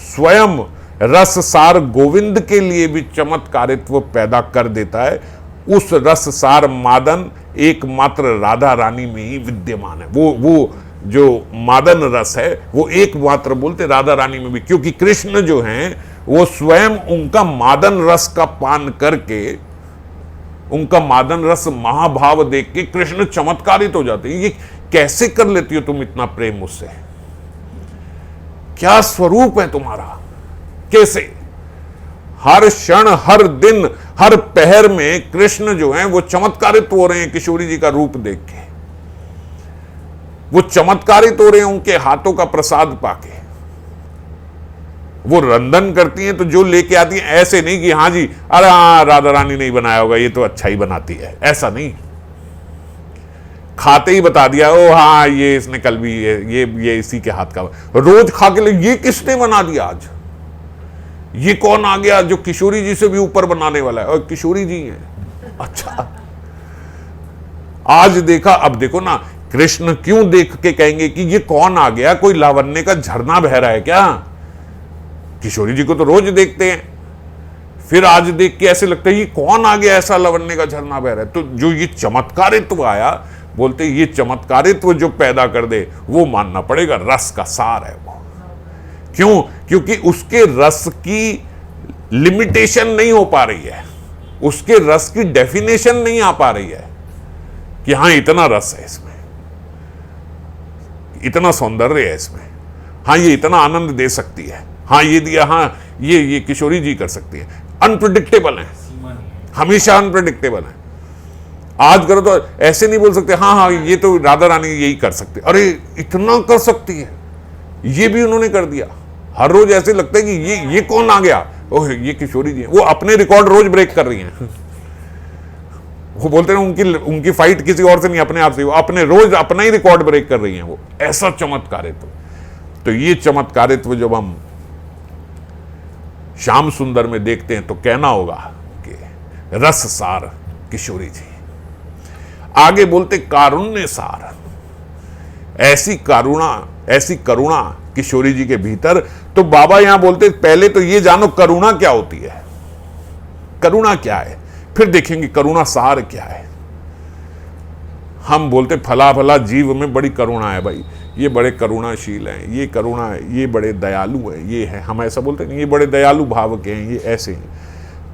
स्वयं रस सार गोविंद के लिए भी चमत्कारित्व पैदा कर देता है, उस रस सार मादन एकमात्र राधा रानी में ही विद्यमान है। वो जो मादन रस है वो एकमात्र बोलते राधा रानी में भी, क्योंकि कृष्ण जो हैं वो स्वयं उनका मादन रस का पान करके, उनका मादन रस महाभाव देख के कृष्ण चमत्कारित हो जाते हैं। ये कैसे कर लेती हो तुम इतना प्रेम मुझसे? क्या स्वरूप है तुम्हारा? कैसे? हर क्षण, हर दिन, हर पहर में कृष्ण जो हैं वो चमत्कारित हो रहे हैं किशोरी जी का रूप देख के। वो चमत्कारित हो रहे हैं उनके हाथों का प्रसाद पाके। वो रंधन करती हैं तो जो लेके आती हैं, ऐसे नहीं कि हाँ जी अरे हाँ राधा रानी नहीं बनाया होगा, ये तो अच्छा ही बनाती है, ऐसा नहीं। खाते ही बता दिया, ओ हाँ ये इसने कल भी ये इसी के हाथ का, रोज खा के ये किसने बना दिया आज? ये कौन आ गया जो किशोरी जी से भी ऊपर बनाने वाला है? और किशोरी जी हैं। अच्छा, आज देखा, अब देखो ना, कृष्ण क्यों देख के कहेंगे कि ये कौन आ गया, कोई लावण्य का झरना बह रहा है क्या? किशोरी जी को तो रोज देखते हैं, फिर आज देख के ऐसे लगता है ये कौन आ गया ऐसा लावण्य का झरना बह रहा है। तो जो ये चमत्कारित्व आया, बोलते ये चमत्कारित्व जो पैदा कर दे वो मानना पड़ेगा, रस का सार है वो। क्यों? क्योंकि उसके रस की लिमिटेशन नहीं हो पा रही है, उसके रस की डेफिनेशन नहीं आ पा रही है कि हाँ इतना रस है इसमें, इतना सौंदर्य है इसमें, हाँ ये इतना आनंद दे सकती है, हाँ ये दिया, हाँ ये किशोरी जी कर सकती है। अनप्रेडिक्टेबल है, हमेशा अनप्रेडिक्टेबल है। आज करो तो ऐसे नहीं बोल सकते हाँ हाँ ये तो राधा रानी यही कर सकती, अरे इतना कर सकती है, ये भी उन्होंने कर दिया। हर रोज ऐसे लगता है कि ये कौन आ गया, ओह ये किशोरी जी। वो अपने रिकॉर्ड रोज ब्रेक कर रही हैं। वो बोलते हैं उनकी फाइट किसी और से नहीं, अपने आप से, वो अपने रोज अपना ही रिकॉर्ड ब्रेक कर रही हैं। वो ऐसा चमत्कारित्व। तो ये चमत्कारित्व जब हम श्याम सुंदर में देखते हैं तो कहना होगा कि रस सार किशोरी जी। आगे बोलते कारुण्य सार, ऐसी करुणा किशोरी जी के भीतर। तो बाबा यहां बोलते पहले तो ये जानो करुणा क्या होती है, करुणा क्या है, फिर देखेंगे करुणा सार क्या है। हम बोलते फला फला जीव में बड़ी करुणा है, भाई ये बड़े करुणाशील हैं, ये करुणा है, ये बड़े दयालु हैं, ये है, हम ऐसा बोलते नहीं, ये बड़े दयालु भाव के हैं, ये ऐसे हैं।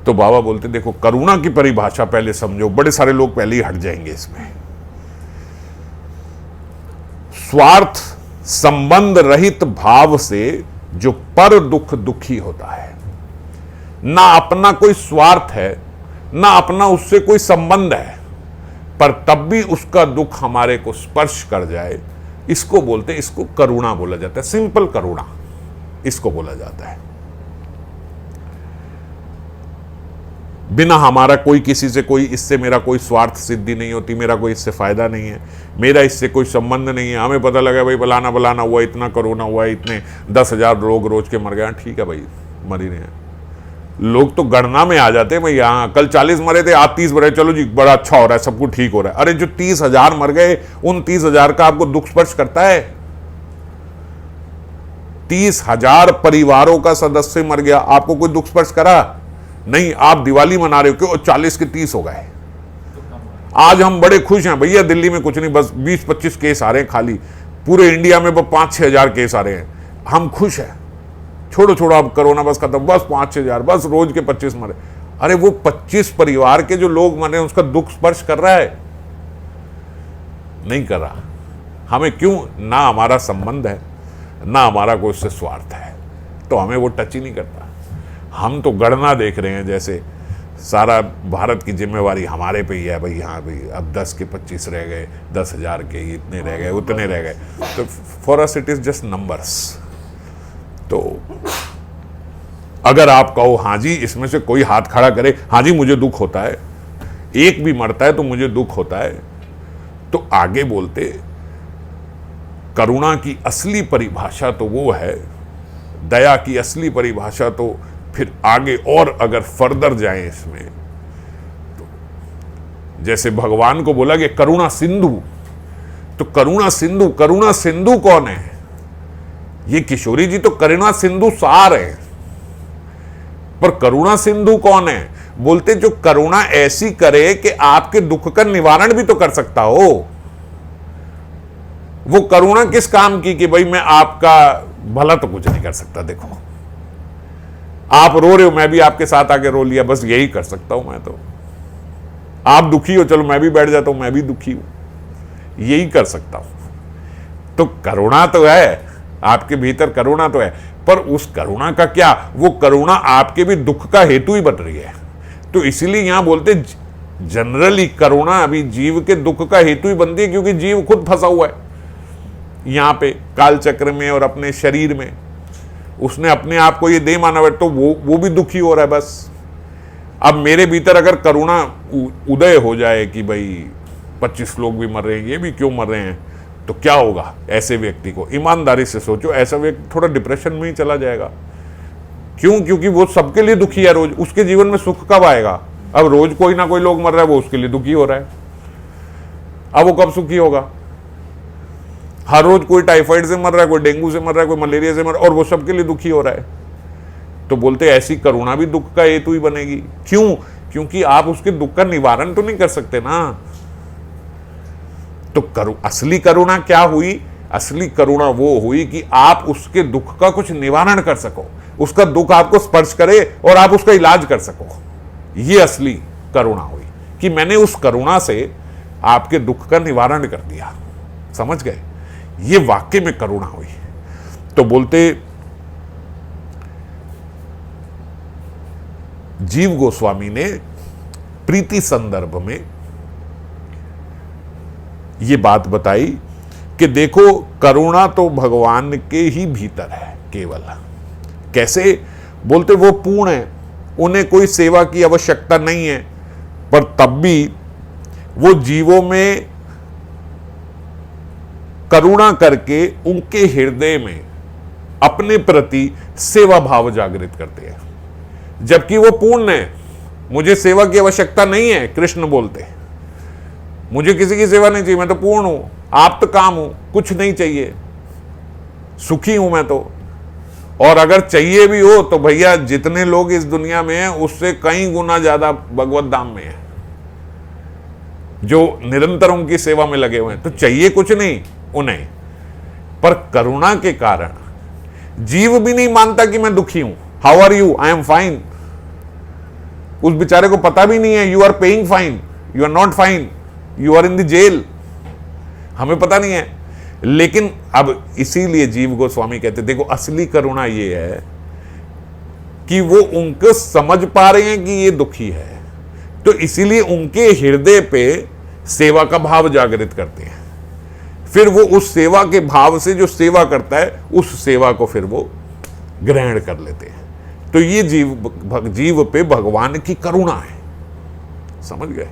तो बाबा बोलते देखो करुणा की परिभाषा पहले समझो, बड़े सारे लोग पहले ही हट जाएंगे इसमें। स्वार्थ संबंध रहित भाव से जो पर दुख दुखी होता है, ना अपना कोई स्वार्थ है, ना अपना उससे कोई संबंध है, पर तब भी उसका दुख हमारे को स्पर्श कर जाए, इसको बोलते हैं, इसको करुणा बोला जाता है। सिंपल करुणा इसको बोला जाता है। बिना हमारा कोई किसी से कोई, इससे मेरा कोई स्वार्थ सिद्धि नहीं होती, मेरा कोई इससे फायदा नहीं है, मेरा इससे कोई संबंध नहीं है। हमें पता लगा भाई फलाना हुआ, इतना कोरोना हुआ, इतने 10,000 लोग रोज के मर गए, ठीक है भाई मर ही रहे हैं। लोग तो गणना में आ जाते हैं भाई, यहाँ कल 40 मरे थे, आज 30 मरे, चलो जी बड़ा अच्छा हो रहा है, सब कुछ ठीक हो रहा है। अरे जो 30,000 मर गए, उन 30,000 का आपको दुख स्पर्श करता है? 30,000 परिवारों का सदस्य मर गया, आपको कोई दुख स्पर्श करा? नहीं। आप दिवाली मना रहे हो क्यों, 40 के 30 हो गए। आज हम बड़े खुश हैं भैया, दिल्ली में कुछ नहीं, बस 20-25 केस आ रहे हैं खाली, पूरे इंडिया में 5-6 हजार केस आ रहे हैं, हम खुश हैं। छोड़ो अब कोरोना बस खत्म, बस 5-6 हजार, बस रोज के 25 मरे। अरे वो 25 परिवार के जो लोग मरे उसका दुख स्पर्श कर रहा है? नहीं कर रहा। हमें क्यों? ना हमारा संबंध है, ना हमारा कोई उससे स्वार्थ है, तो हमें वो टच ही नहीं करता। हम तो गणना देख रहे हैं, जैसे सारा भारत की जिम्मेवारी हमारे पे ही है भाई। हाँ भाई अब 10 के 25 रह गए, 10,000 के इतने रह गए, उतने रह गए, तो for us it is just numbers. तो अगर आप कहो हाँ जी, इसमें से कोई हाथ खड़ा करे, हाँ जी मुझे दुख होता है, एक भी मरता है तो मुझे दुख होता है, तो आगे बोलते करुणा की असली परिभाषा तो वो है, दया की असली परिभाषा तो फिर आगे और अगर फर्दर जाएं इसमें, तो जैसे भगवान को बोला कि करुणा सिंधु, तो करुणा सिंधु कौन है? ये किशोरी जी तो करुणा सिंधु सार है, पर करुणा सिंधु कौन है? बोलते जो करुणा ऐसी करे कि आपके दुख का निवारण भी तो कर सकता हो। वो करुणा किस काम की कि भाई मैं आपका भला तो कुछ नहीं कर सकता, देखो आप रो रहे हो, मैं भी आपके साथ आके रो लिया, बस यही कर सकता हूं मैं तो। आप दुखी हो, चलो मैं भी बैठ जाता हूं, मैं भी दुखी हूं, यही कर सकता हूं। तो करुणा तो है, आपके भीतर करुणा तो है, पर उस करुणा का क्या, वो करुणा आपके भी दुख का हेतु ही बन रही है। तो इसीलिए यहां बोलते जनरली करुणा अभी जीव के दुख का हेतु ही बनती है, क्योंकि जीव खुद फंसा हुआ है यहां पे काल चक्र में और अपने शरीर में। उसने अपने आप को ये दे माना है, तो वो भी दुखी हो रहा है बस। अब मेरे भीतर अगर करुणा उदय हो जाए कि भाई 25 लोग भी मर रहे हैं, ये भी क्यों मर रहे हैं, तो क्या होगा ऐसे व्यक्ति को? ईमानदारी से सोचो, ऐसा व्यक्ति थोड़ा डिप्रेशन में ही चला जाएगा। क्यों? क्योंकि वो सबके लिए दुखी है रोज, उसके जीवन में सुख कब आएगा? अब रोज कोई ना कोई लोग मर रहा है, वो उसके लिए दुखी हो रहा है, अब वो कब सुखी होगा? हर रोज कोई टाइफाइड से मर रहा है, कोई डेंगू से मर रहा है, कोई मलेरिया से मर रहा है, और वो सबके लिए दुखी हो रहा है। तो बोलते ऐसी करुणा भी दुख का हेतु ही बनेगी। क्यों? क्योंकि आप उसके दुख का निवारण तो नहीं कर सकते ना। तो असली करुणा क्या हुई? असली करुणा वो हुई कि आप उसके दुख का कुछ निवारण कर सको, उसका दुख आपको स्पर्श करे और आप उसका इलाज कर सको। ये असली करुणा हुई कि मैंने उस करुणा से आपके दुख का निवारण कर दिया। समझ गए? ये वाक्य में करुणा हुई। तो बोलते जीव गोस्वामी ने प्रीति संदर्भ में ये बात बताई कि देखो, करुणा तो भगवान के ही भीतर है केवल। कैसे? बोलते वो पूर्ण है, उन्हें कोई सेवा की आवश्यकता नहीं है, पर तब भी वो जीवों में करुणा करके उनके हृदय में अपने प्रति सेवा भाव जागृत करते हैं। जबकि वो पूर्ण है, मुझे सेवा की आवश्यकता नहीं है। कृष्ण बोलते मुझे किसी की सेवा नहीं चाहिए, मैं तो पूर्ण हूं, आप तो काम हूं, कुछ नहीं चाहिए, सुखी हूं मैं तो। और अगर चाहिए भी हो तो भैया जितने लोग इस दुनिया में हैं उससे कई गुना ज्यादा भगवत धाम में है, जो निरंतर उनकी सेवा में लगे हुए हैं। तो चाहिए कुछ नहीं उन्हें, पर करुणा के कारण जीव भी नहीं मानता कि मैं दुखी हूं। How are you? I am fine. उस बेचारे को पता भी नहीं है you are paying fine, you are not fine, you are in the jail. हमें पता नहीं है। लेकिन अब इसीलिए जीव गोस्वामी कहते देखो, असली करुणा ये है कि वो उनको समझ पा रहे हैं कि ये दुखी है, तो इसीलिए उनके हृदय पे सेवा का भाव जागृत करते हैं। फिर वो उस सेवा के भाव से जो सेवा करता है उस सेवा को फिर वो ग्रहण कर लेते हैं। तो ये जीव पे भगवान की करुणा है। समझ गए?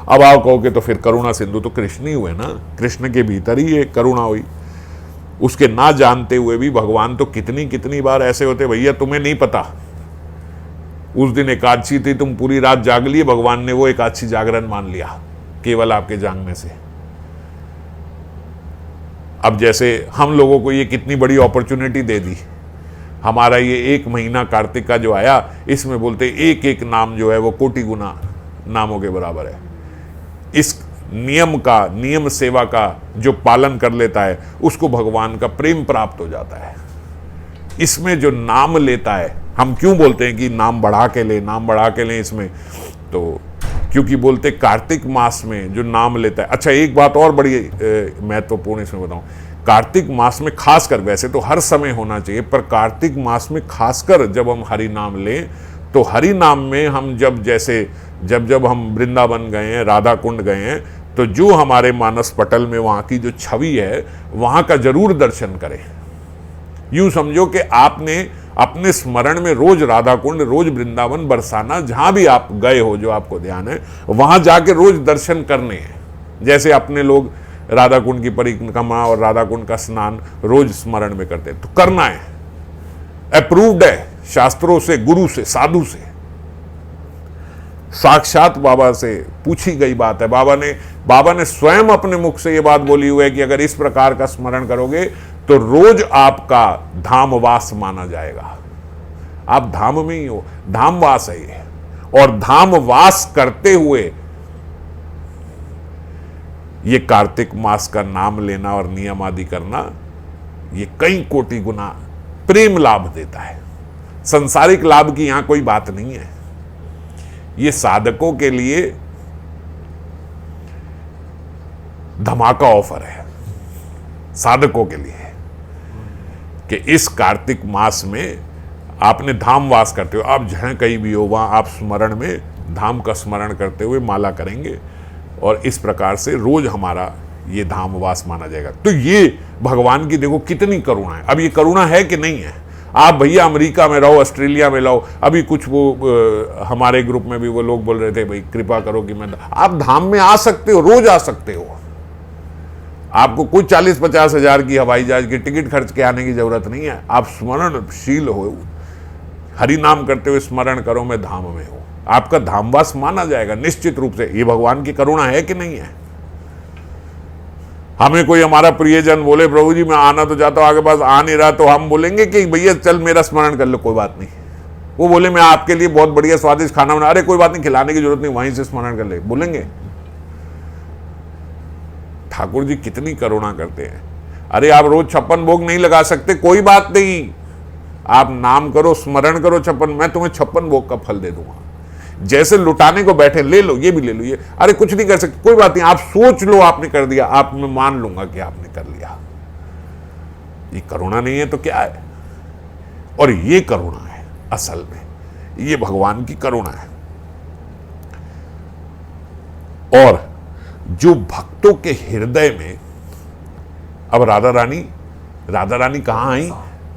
अब आप कहोगे तो फिर करुणा सिंधु तो कृष्ण ही हुए ना, कृष्ण के भीतर ही ये करुणा हुई। उसके ना जानते हुए भी भगवान तो कितनी कितनी बार ऐसे होते, भैया तुम्हें नहीं पता, उस दिन एकादशी थी, तुम पूरी रात जाग लिए, भगवान ने वो एकादशी जागरण मान लिया केवल आपके जागने से। अब जैसे हम लोगों को ये कितनी बड़ी अपॉर्चुनिटी दे दी, हमारा ये 1 महीना कार्तिक का जो आया, इसमें बोलते एक एक नाम जो है वो कोटि गुना नामों के बराबर है। इस नियम का, नियम सेवा का जो पालन कर लेता है उसको भगवान का प्रेम प्राप्त हो जाता है। इसमें जो नाम लेता है, हम क्यों बोलते हैं कि नाम बढ़ा के ले, नाम बढ़ा के लें इसमें, तो क्योंकि बोलते कार्तिक मास में जो नाम लेता है। अच्छा, एक बात और बड़ी महत्वपूर्ण इसमें बताऊं, कार्तिक मास में खासकर, वैसे तो हर समय होना चाहिए, पर कार्तिक मास में खासकर जब हम हरि नाम लें तो हरि नाम में हम जब हम वृंदावन गए हैं, राधा कुंड गए हैं, तो जो हमारे मानस पटल में वहाँ की जो छवि है वहाँ का जरूर दर्शन करें। यूं समझो कि आपने अपने स्मरण में रोज राधा कुंड, रोज वृंदावन, बरसाना, जहाँ भी आप गए हो जो आपको ध्यान है, वहाँ जाके रोज दर्शन करने हैं। जैसे अपने लोग राधा कुंड की परिक्रमा और राधा कुंड का स्नान रोज स्मरण में करते हैं, तो करना है, अप्रूव्ड है शास्त्रों से, गुरु से, साधु से, साक्षात बाबा से पूछी गई बात है। बाबा ने स्वयं अपने मुख से यह बात बोली हुई है कि अगर इस प्रकार का स्मरण करोगे तो रोज आपका धामवास माना जाएगा। आप धाम में ही हो, धामवास है ये। और धामवास करते हुए ये कार्तिक मास का नाम लेना और नियम आदि करना, ये कई कोटि गुना प्रेम लाभ देता है। संसारिक लाभ की यहां कोई बात नहीं है। ये साधकों के लिए धमाका ऑफर है, साधकों के लिए, कि इस कार्तिक मास में आपने धामवास करते हो, आप जहां कहीं भी हो वहां आप स्मरण में धाम का स्मरण करते हुए माला करेंगे, और इस प्रकार से रोज हमारा ये धामवास माना जाएगा। तो ये भगवान की देखो कितनी करुणा है। अब ये करुणा है कि नहीं है? आप भैया अमेरिका में रहो, ऑस्ट्रेलिया में रहो, अभी कुछ वो हमारे ग्रुप में भी वो लोग बोल रहे थे भाई कृपा करो कि मैं, आप धाम में आ सकते हो, रोज आ सकते हो। आपको कोई 40-50 हजार की हवाई जहाज की टिकट खर्च के आने की जरूरत नहीं है। आप स्मरणशील हो, हरि नाम करते हुए स्मरण करो मैं धाम में हूं, आपका धामवास माना जाएगा निश्चित रूप से। ये भगवान की करुणा है कि नहीं है? हमें कोई हमारा प्रियजन बोले प्रभु जी मैं आना तो चाहता हूं, आगे पास आ नहीं रहा, तो हम बोलेंगे कि भैया चल मेरा स्मरण कर लो, कोई बात नहीं। वो बोले मैं आपके लिए बहुत बढ़िया स्वादिष्ट खाना बना, अरे कोई बात नहीं, खिलाने की जरूरत नहीं, वहीं से स्मरण कर ले, बोलेंगे? ठाकुर जी कितनी करुणा करते हैं। अरे आप रोज 56 भोग नहीं लगा सकते, कोई बात नहीं, आप नाम करो, स्मरण करो 56, मैं तुम्हें 56 भोग का फल दे दूंगा। जैसे लुटाने को बैठे, ले लो, ये भी ले लो, ये, अरे कुछ नहीं कर सकते, कोई बात नहीं, आप सोच लो आपने कर दिया, आप मैं मान लूंगा कि आपने कर लिया। ये करुणा नहीं है तो क्या है? और ये करुणा है असल में, ये भगवान की करुणा है। और जो भक्तों के हृदय में, अब राधा रानी कहां आई?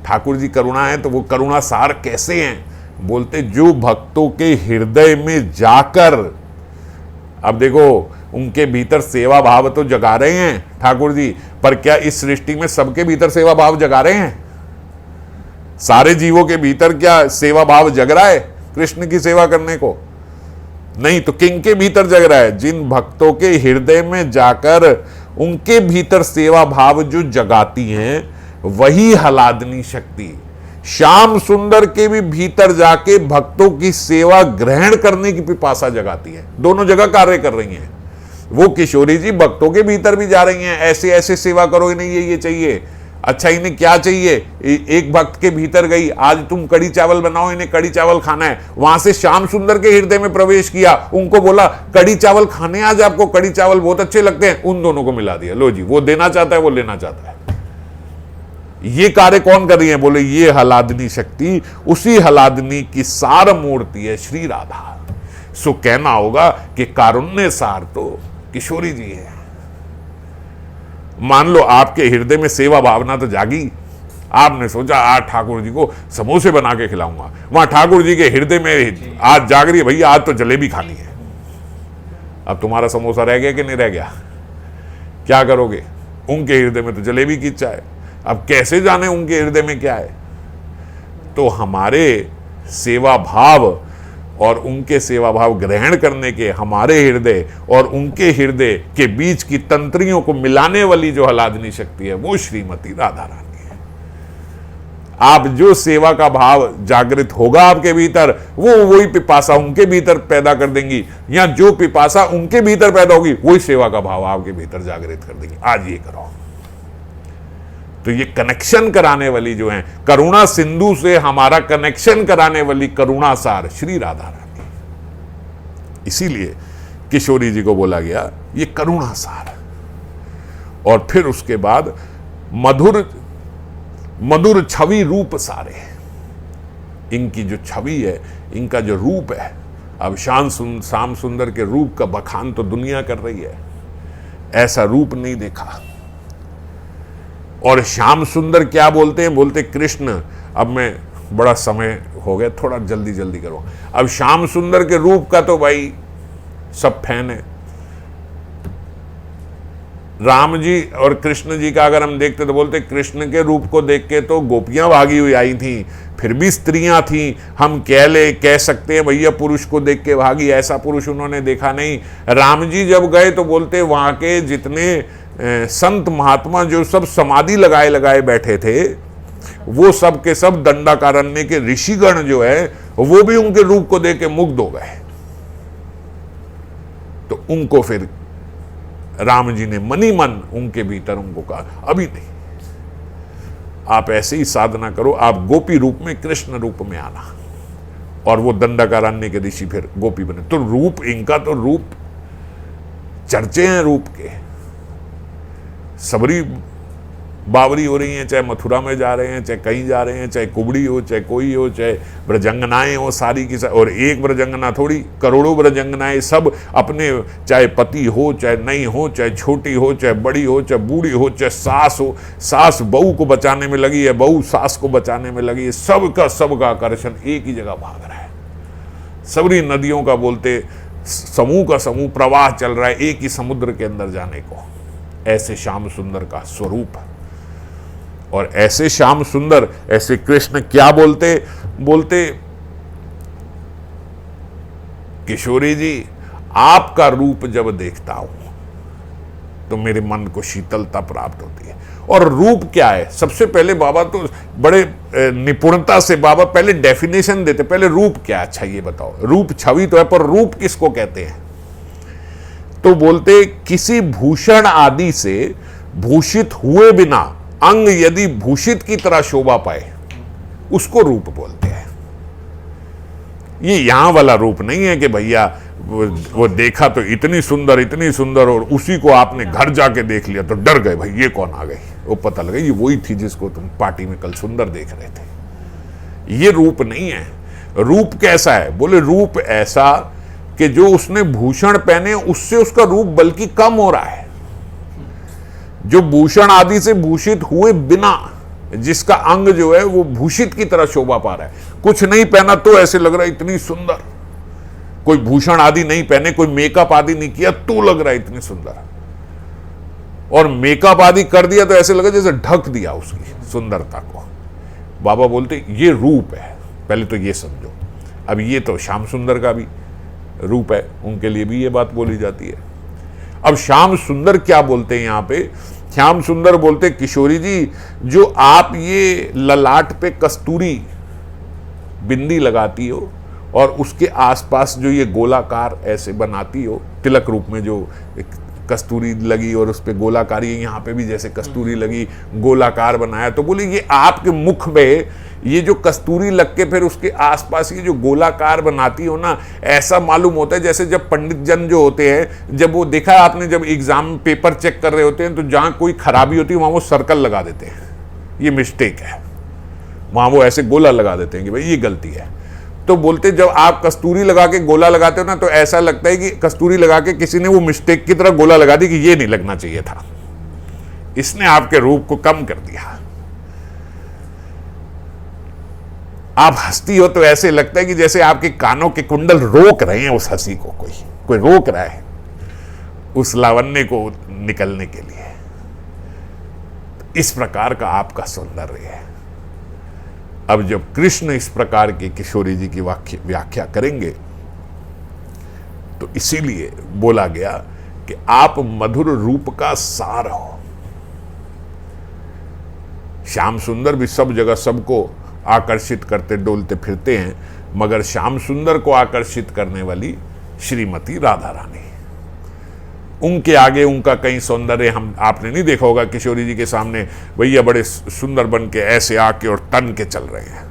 ठाकुर जी करुणा है तो वो करुणा सार कैसे हैं? बोलते जो भक्तों के हृदय में जाकर, अब देखो उनके भीतर सेवा भाव तो जगा रहे हैं ठाकुर जी, पर क्या इस सृष्टि में सबके भीतर सेवा भाव जगा रहे हैं? सारे जीवों के भीतर क्या सेवा भाव जग रहा है कृष्ण की सेवा करने को? नहीं, तो किन के भीतर जग रहा है? जिन भक्तों के हृदय में जाकर उनके भीतर सेवा भाव जो जगाती हैं, वही हलादनी शक्ति श्याम सुंदर के भी भीतर जाके भक्तों की सेवा ग्रहण करने की पिपासा जगाती है। दोनों जगह कार्य कर रही हैं। वो किशोरी जी भक्तों के भीतर भी जा रही हैं, ऐसे ऐसे सेवा करो, इन्हें ये चाहिए, अच्छा इन्हें क्या चाहिए, एक भक्त के भीतर गई, आज तुम कड़ी चावल बनाओ, इन्हें कड़ी चावल खाना है। वहां से श्याम सुंदर के हृदय में प्रवेश किया, उनको बोला कड़ी चावल खाने, आज आपको कड़ी चावल बहुत अच्छे लगते हैं, उन दोनों को मिला दिया, लो जी, वो देना चाहता है, वो लेना चाहता है। ये कार्य कौन कर रही है? बोले ये हलादनी शक्ति, उसी हलादनी की सार मूर्ति है श्री राधा। सो कहना होगा कि कारुण्य सार तो किशोरी जी है। मान लो आपके हृदय में सेवा भावना तो जागी, आपने सोचा आज ठाकुर जी को समोसे बना के खिलाऊंगा, वहां ठाकुर जी के हृदय में आज जाग रही है भैया आज तो जलेबी खानी है। अब तुम्हारा समोसा रह गया कि नहीं रह गया? क्या करोगे? उनके हृदय में तो जलेबी की इच्छा है, अब कैसे जाने उनके हृदय में क्या है? तो हमारे सेवा भाव और उनके सेवा भाव ग्रहण करने के हमारे हृदय और उनके हृदय के बीच की तंत्रियों को मिलाने वाली जो हलादनी शक्ति है, वो श्रीमती राधा रानी है। आप जो सेवा का भाव जागृत होगा आपके भीतर, वो वही पिपासा उनके भीतर पैदा कर देंगी, या जो पिपासा उनके भीतर पैदा होगी वही सेवा का भाव आपके भीतर जागृत कर देंगी। आज ये करो। तो ये कनेक्शन कराने वाली जो है, करुणा सिंधु से हमारा कनेक्शन कराने वाली करुणा सार श्री राधा रानी, इसीलिए किशोरी जी को बोला गया ये करुणा सार। और फिर उसके बाद मधुर छवि रूप सारे, इनकी जो छवि है, इनका जो रूप है, अब श्याम सुंदर के रूप का बखान तो दुनिया कर रही है, ऐसा रूप नहीं देखा। और श्याम सुंदर क्या बोलते हैं? बोलते कृष्ण, अब मैं बड़ा समय हो गया, थोड़ा जल्दी करो। अब श्याम सुंदर के रूप का तो भाई सब फैन है। राम जी और कृष्ण जी का अगर हम देखते तो बोलते कृष्ण के रूप को देख के तो गोपियां भागी हुई आई थी, फिर भी स्त्रियां थी, हम कह सकते हैं भैया पुरुष को देख के भागी, ऐसा पुरुष उन्होंने देखा नहीं। राम जी जब गए तो बोलते वहां के जितने संत महात्मा जो सब समाधि लगाए बैठे थे, वो सब के सब दंडाकारण्य के ऋषिगण जो है वो भी उनके रूप को देख के मुग्ध हो गए। तो उनको फिर राम जी ने मनी मन उनके भीतर उनको कहा अभी नहीं, आप ऐसे ही साधना करो, आप गोपी रूप में कृष्ण रूप में आना। और वो दंडाकारण्य के ऋषि फिर गोपी बने। तो रूप इनका तो रूप चर्चे हैं रूप के, सबरी बावरी हो रही हैं, चाहे मथुरा में जा रहे हैं, चाहे कहीं जा रहे हैं, चाहे कुबड़ी हो, चाहे कोई हो, चाहे ब्रजंगनाएं हो, सारी की और एक ब्रजंगना थोड़ी, करोड़ों ब्रजंगनाएं सब अपने, चाहे पति हो चाहे नहीं हो, चाहे छोटी हो चाहे बड़ी हो, चाहे बूढ़ी हो चाहे सास हो, सास बहू को बचाने में लगी है, बहू सास को बचाने में लगी है, सबका आकर्षण एक ही जगह भाग रहा है। सबरी नदियों का बोलते समूह का समूह प्रवाह चल रहा है एक ही समुद्र के अंदर जाने को। ऐसे श्याम सुंदर का स्वरूप। और ऐसे श्याम सुंदर, ऐसे कृष्ण क्या बोलते किशोरी जी, आपका रूप जब देखता हूं तो मेरे मन को शीतलता प्राप्त होती है। और रूप क्या है? सबसे पहले बाबा तो बड़े निपुणता से बाबा पहले डेफिनेशन देते, पहले रूप क्या है? अच्छा ये बताओ, रूप छवि तो है, पर रूप किसको कहते हैं? तो बोलते किसी भूषण आदि से भूषित हुए बिना अंग यदि भूषित की तरह शोभा पाए उसको रूप बोलते हैं। ये यहां वाला रूप नहीं है कि भैया वो देखा तो इतनी सुंदर और उसी को आपने घर जाके देख लिया तो डर गए, भाई ये कौन आ गई, वो पता लगा ये वही थी जिसको तुम पार्टी में कल सुंदर देख रहे थे। ये रूप नहीं है। रूप कैसा है? बोले रूप ऐसा कि जो उसने भूषण पहने उससे उसका रूप बल्कि कम हो रहा है। जो भूषण आदि से भूषित हुए बिना जिसका अंग जो है वो भूषित की तरह शोभा पा रहा है, कुछ नहीं पहना तो ऐसे लग रहा है इतनी सुंदर, कोई भूषण आदि नहीं पहने, कोई मेकअप आदि नहीं किया तो लग रहा है इतनी सुंदर, और मेकअप आदि कर दिया तो ऐसे लगा जैसे ढक दिया उसकी सुंदरता को। बाबा बोलते ये रूप है, पहले तो ये समझो। अब ये तो श्याम सुंदर का भी रूप है, उनके लिए भी ये बात बोली जाती है। अब श्याम सुंदर क्या बोलते हैं यहां पे? श्याम सुंदर बोलते किशोरी जी, जो आप ये ललाट पे कस्तूरी बिंदी लगाती हो और उसके आसपास जो ये गोलाकार ऐसे बनाती हो, तिलक रूप में जो कस्तूरी लगी और उस पे गोलाकारी, यहाँ पे भी जैसे कस्तूरी लगी, गोलाकार बनाया, तो बोले ये आपके मुख में ये जो कस्तूरी लग के फिर उसके आसपास ये जो गोलाकार बनाती हो ना, ऐसा मालूम होता है जैसे जब पंडित जन जो होते हैं, जब वो देखा आपने, जब एग्जाम पेपर चेक कर रहे होते हैं तो जहाँ कोई खराबी होती है वहाँ वो सर्कल लगा देते हैं, ये मिस्टेक है, वहाँ वो ऐसे गोला लगा देते हैं कि भाई ये गलती है। तो बोलते जब आप कस्तूरी लगा के गोला लगाते हो ना तो ऐसा लगता है कि कस्तूरी लगा के किसी ने वो मिस्टेक की तरह गोला लगा दी कि ये नहीं लगना चाहिए था, इसने आपके रूप को कम कर दिया। आप हंसती हो तो ऐसे लगता है कि जैसे आपके कानों के कुंडल रोक रहे हैं उस हंसी को, कोई रोक रहा है उस लावण्य को निकलने के लिए। इस प्रकार का आपका सौंदर्य है। अब जब कृष्ण इस प्रकार की किशोरी जी की व्याख्या करेंगे तो इसीलिए बोला गया कि आप मधुर रूप का सार हो। श्याम सुंदर भी सब जगह सबको आकर्षित करते डोलते फिरते हैं, मगर श्याम सुंदर को आकर्षित करने वाली श्रीमती राधा रानी, उनके आगे उनका कहीं सौंदर्य हम आपने नहीं देखा होगा किशोरी जी के सामने भैया बड़े सुंदर बन के ऐसे आके और तन के चल रहे हैं।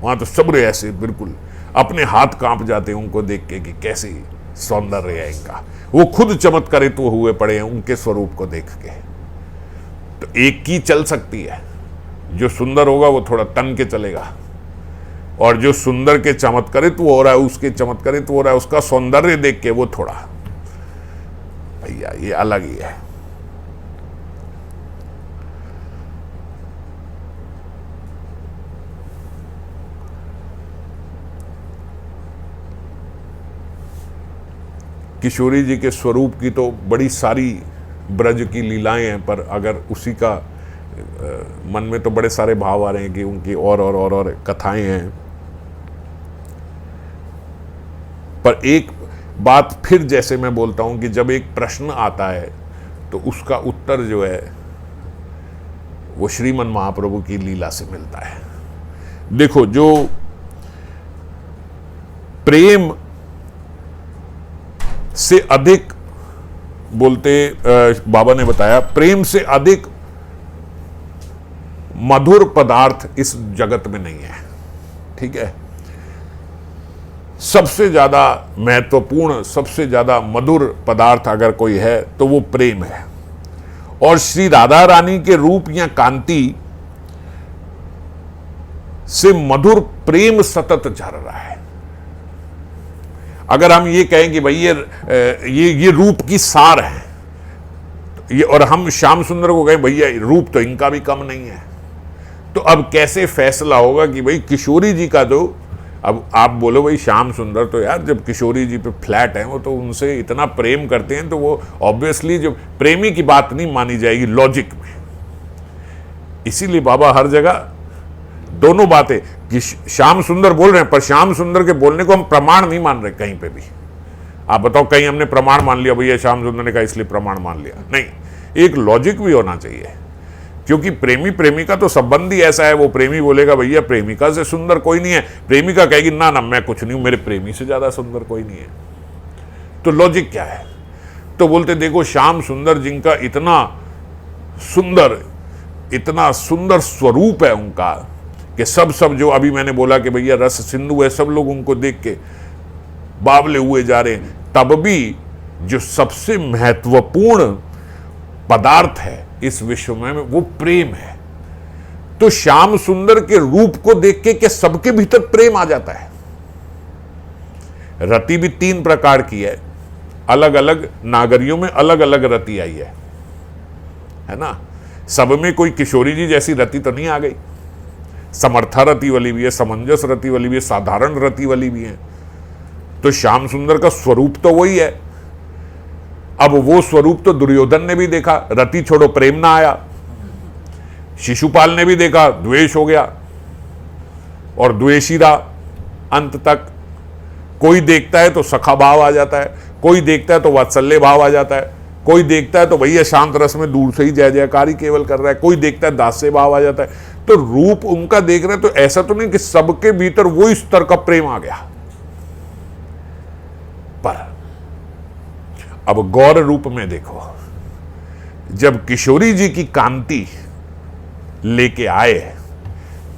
वहां तो सबरे ऐसे बिल्कुल अपने हाथ कांप जाते हैं उनको देख के कि कैसी सौंदर्य है इनका। वो खुद चमत्कारित हुए पड़े हैं उनके स्वरूप को देख के। तो एक की चल सकती है, जो सुंदर होगा वो थोड़ा तन के चलेगा, और जो सुंदर के चमत्कारित हो रहा है, उसके चमत्कारित हो रहा है, उसका सौंदर्य देख के वो थोड़ा भैया ये अलग ही है। किशोरी जी के स्वरूप की तो बड़ी सारी ब्रज की लीलाएं हैं, पर अगर उसी का मन में तो बड़े सारे भाव आ रहे हैं कि उनकी और कथाएं हैं। पर एक बात फिर जैसे मैं बोलता हूं कि जब एक प्रश्न आता है तो उसका उत्तर जो है वो श्रीमन महाप्रभु की लीला से मिलता है। देखो, जो प्रेम से अधिक बोलते बाबा ने बताया, प्रेम से अधिक मधुर पदार्थ इस जगत में नहीं है। ठीक है, सबसे ज्यादा महत्वपूर्ण, सबसे ज्यादा मधुर पदार्थ अगर कोई है तो वो प्रेम है। और श्री राधा रानी के रूप या कांति से मधुर प्रेम सतत झर रहा है। अगर हम ये कहें कि भाई ये रूप की सार है, ये, और हम श्याम सुंदर को कहें भैया रूप तो इनका भी कम नहीं है, तो अब कैसे फैसला होगा कि भाई किशोरी जी का जो, अब आप बोलो भाई श्याम सुंदर तो यार जब किशोरी जी पे फ्लैट है, वो तो उनसे इतना प्रेम करते हैं तो वो ऑब्वियसली जो प्रेमी की बात नहीं मानी जाएगी लॉजिक में। इसीलिए बाबा हर जगह दोनों बातें कि श्याम सुंदर बोल रहे हैं, पर श्याम सुंदर के बोलने को हम प्रमाण नहीं मान रहे कहीं पे भी। आप बताओ कहीं हमने प्रमाण मान लिया भैया श्याम सुंदर ने कहा इसलिए प्रमाण मान लिया? नहीं, एक लॉजिक भी होना चाहिए, क्योंकि प्रेमी प्रेमिका तो संबंध ही ऐसा है। वो प्रेमी बोलेगा भैया प्रेमिका से सुंदर कोई नहीं है, प्रेमिका कहेगी ना ना मैं कुछ नहीं हूं, मेरे प्रेमी से ज्यादा सुंदर कोई नहीं है। तो लॉजिक क्या है? तो बोलते देखो श्याम सुंदर जिनका इतना सुंदर स्वरूप है उनका कि सब जो अभी मैंने बोला कि भैया रस सिंधु है, सब लोग उनको देख के बावले हुए जा रहे हैं, तब भी जो सबसे महत्वपूर्ण पदार्थ है इस विश्व में वो प्रेम है। तो श्याम सुंदर के रूप को देख के क्या सबके भीतर प्रेम आ जाता है? रति भी 3 प्रकार की है, अलग अलग नागरियों में अलग अलग रति आई है ना। सब में कोई किशोरी जी जैसी रति तो नहीं आ गई। समर्था रति वाली भी है, समंजस रति वाली भी है, साधारण रति वाली भी है। तो श्याम सुंदर का स्वरूप तो वही है। अब वो स्वरूप तो दुर्योधन ने भी देखा, रति छोड़ो प्रेम ना आया। शिशुपाल ने भी देखा, द्वेष हो गया और द्वेषी रहा अंत तक। कोई देखता है तो सखा भाव आ जाता है, कोई देखता है तो वात्सल्य भाव आ जाता है, कोई देखता है तो भैया शांत रस में दूर से ही जय जयकार ही केवल कर रहा है, कोई देखता है दास्य भाव आ जाता है। तो रूप उनका देख रहे हैं तो ऐसा तो नहीं कि सबके भीतर वो स्तर का प्रेम आ गया। पर अब गौर रूप में देखो, जब किशोरी जी की कांति लेके आए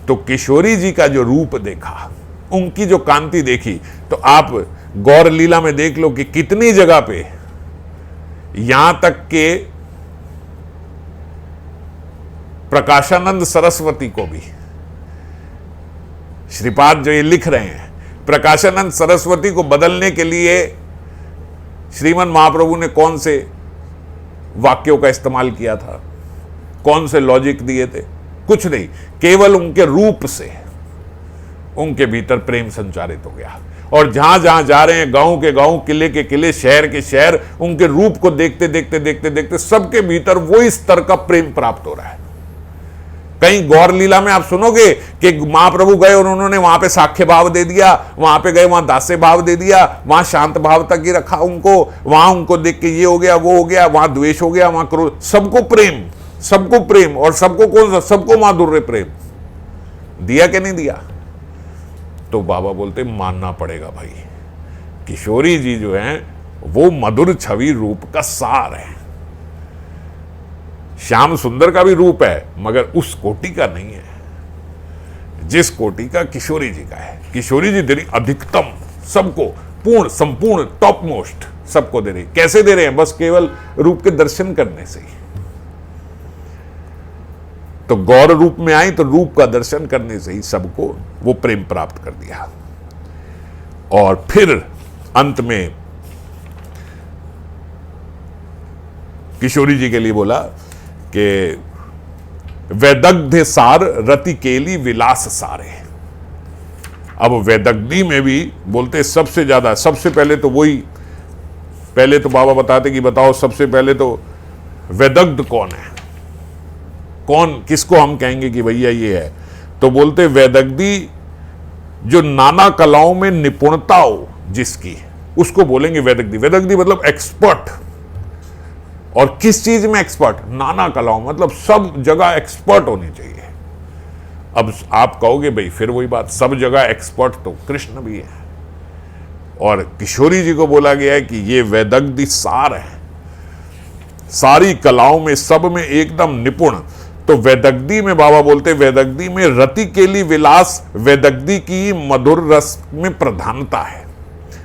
तो किशोरी जी का जो रूप देखा, उनकी जो कांति देखी, तो आप गौर लीला में देख लो कि कितनी जगह पे यहां तक के प्रकाशानंद सरस्वती को भी, श्रीपाद जो ये लिख रहे हैं, प्रकाशानंद सरस्वती को बदलने के लिए श्रीमन महाप्रभु ने कौन से वाक्यों का इस्तेमाल किया था, कौन से लॉजिक दिए थे? कुछ नहीं, केवल उनके रूप से उनके भीतर प्रेम संचारित हो गया। और जहां जहां जा रहे हैं, गांव के गांव, किले के किले, शहर के शहर, उनके रूप को देखते देखते देखते देखते सबके भीतर वो स्तर का प्रेम प्राप्त हो रहा है। कहीं गौर लीला में आप सुनोगे कि महाप्रभु गए और उन्होंने वहां पे साख्य भाव दे दिया, वहां पे गए वहां दास्य भाव दे दिया, वहां शांत भाव तक ही रखा उनको, वहां उनको देख के ये हो गया वो हो गया, वहां द्वेष हो गया, वहां क्रोध, सबको प्रेम। और सबको कौन सा? सबको माधुर्य प्रेम दिया कि नहीं दिया? तो बाबा बोलते मानना पड़ेगा भाई, किशोरी जी जो हैं वो मधुर छवि रूप का सार है। श्याम सुंदर का भी रूप है मगर उस कोटि का नहीं है जिस कोटि का किशोरी जी का है। किशोरी जी दे रही अधिकतम, सबको पूर्ण, संपूर्ण, टॉप मोस्ट सबको दे रही। कैसे दे रहे हैं? बस केवल रूप के दर्शन करने से ही। तो गौर रूप में आई तो रूप का दर्शन करने से ही सबको वो प्रेम प्राप्त कर दिया। और फिर अंत में किशोरी जी के लिए बोला कि वैदग्ध सार रति केली विलास सारे। अब वैदग्धी में भी बोलते सबसे ज्यादा, सबसे पहले तो वही, पहले तो बाबा बताते कि बताओ सबसे पहले तो वैदग्ध कौन है, कौन, किसको हम कहेंगे कि भैया ये है? तो बोलते वैदग्धी जो नाना कलाओं में निपुणता हो जिसकी, उसको बोलेंगे वैदग्धी। वैदग्धी मतलब एक्सपर्ट। और किस चीज में एक्सपर्ट? नाना कलाओं, मतलब सब जगह एक्सपर्ट होनी चाहिए। अब आप कहोगे भाई फिर वही बात, सब जगह एक्सपर्ट तो कृष्ण भी है। और किशोरी जी को बोला गया है कि ये वैदग्धी सार है, सारी कलाओं में सब में एकदम निपुण। तो वैदग्धी में बाबा बोलते वैदग्धी में रति केली विलास, वैदग्धी की मधुर रस में प्रधानता है।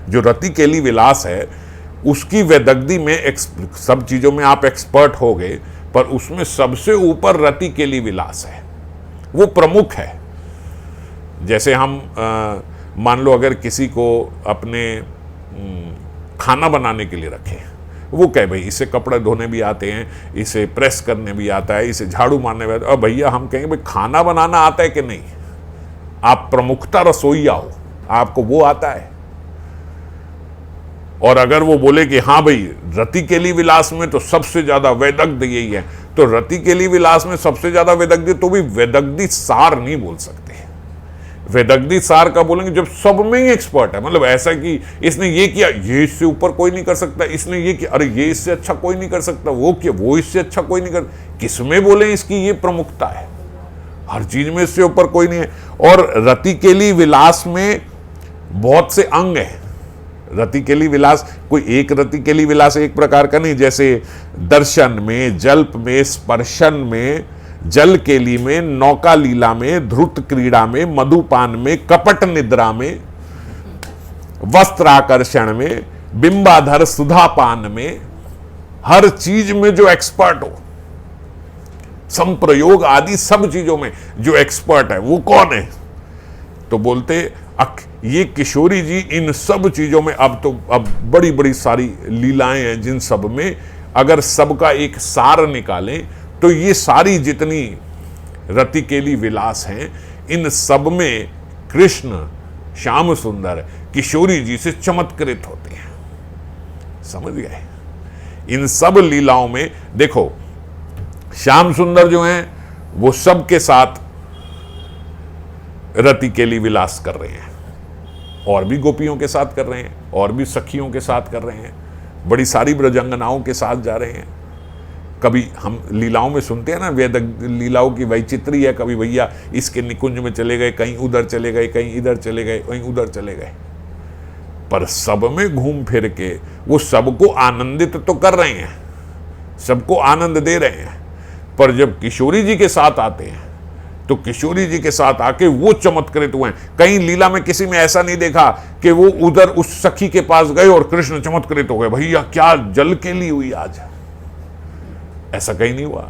जो रति केली विलास है उसकी वैदग्धी में सब चीजों में आप एक्सपर्ट हो गए, पर उसमें सबसे ऊपर रति केली विलास है, वो प्रमुख है। जैसे हम मान लो अगर किसी को अपने खाना बनाने के लिए रखें, वो कहे भाई इसे कपड़े धोने भी आते हैं, इसे प्रेस करने भी आता है, इसे झाड़ू मारने भी आता है। और भैया हम कहेंगे भाई खाना बनाना आता है कि नहीं? आप प्रमुखता रसोईया हो, आपको वो आता है। और अगर वो बोले कि हाँ भाई रति केली विलास में तो सबसे ज्यादा वैदग्ध यही है, तो रति केली विलास में सबसे ज्यादा वैदग्ध, तो भी वैदग्धी सार नहीं बोल सकते। वेदग्धि सार का बोलेंगे जब सब में ही एक्सपर्ट है, मतलब ऐसा कि इसने ये किया, ये इससे ऊपर कोई नहीं कर सकता, इसने ये किया, अरे ये इससे अच्छा कोई नहीं कर सकता, वो किया, वो इससे अच्छा कोई नहीं कर, किसमें बोले इसकी ये प्रमुखता है, हर चीज में इससे ऊपर कोई नहीं है। और रतिकेली विलास में बहुत से अंग हैं। रतिकेली विलास कोई एक रतिकेली विलास एक प्रकार का नहीं, जैसे दर्शन में, जल्प में, स्पर्शन में, जल केली में, नौका लीला में, ध्रुत क्रीड़ा में, मधुपान में, कपट निद्रा में, वस्त्राकर्षण में, बिंबाधर सुधापान में, हर चीज में जो एक्सपर्ट हो, संप्रयोग आदि सब चीजों में जो एक्सपर्ट है वो कौन है? तो बोलते ये किशोरी जी इन सब चीजों में। अब बड़ी बड़ी सारी लीलाएं हैं जिन सब में अगर सबका एक सार निकालें तो ये सारी जितनी रतिकेली विलास हैं इन सब में कृष्ण श्याम सुंदर किशोरी जी से चमत्कृत होते हैं। समझ गए? इन सब लीलाओं में देखो श्याम सुंदर जो हैं वो सबके साथ रतिकेली विलास कर रहे हैं, और भी गोपियों के साथ कर रहे हैं, और भी सखियों के साथ कर रहे हैं, बड़ी सारी ब्रजंगनाओं के साथ जा रहे हैं। कभी हम लीलाओं में सुनते हैं ना, वेद लीलाओं की वैचित्री है, कभी भैया इसके निकुंज में चले गए, कहीं उधर चले गए, कहीं इधर चले गए, कहीं उधर चले गए, पर सब में घूम फिर के वो सबको आनंदित तो कर रहे हैं, सबको आनंद दे रहे हैं। पर जब किशोरी जी के साथ आते हैं तो किशोरी जी के साथ आके वो चमत्कृत हुए हैं। कहीं लीला में किसी में ऐसा नहीं देखा कि वो उधर उस सखी के पास गए और कृष्ण चमत्कृत हो गए, भैया क्या जल केली हुई आज, ऐसा कहीं नहीं हुआ।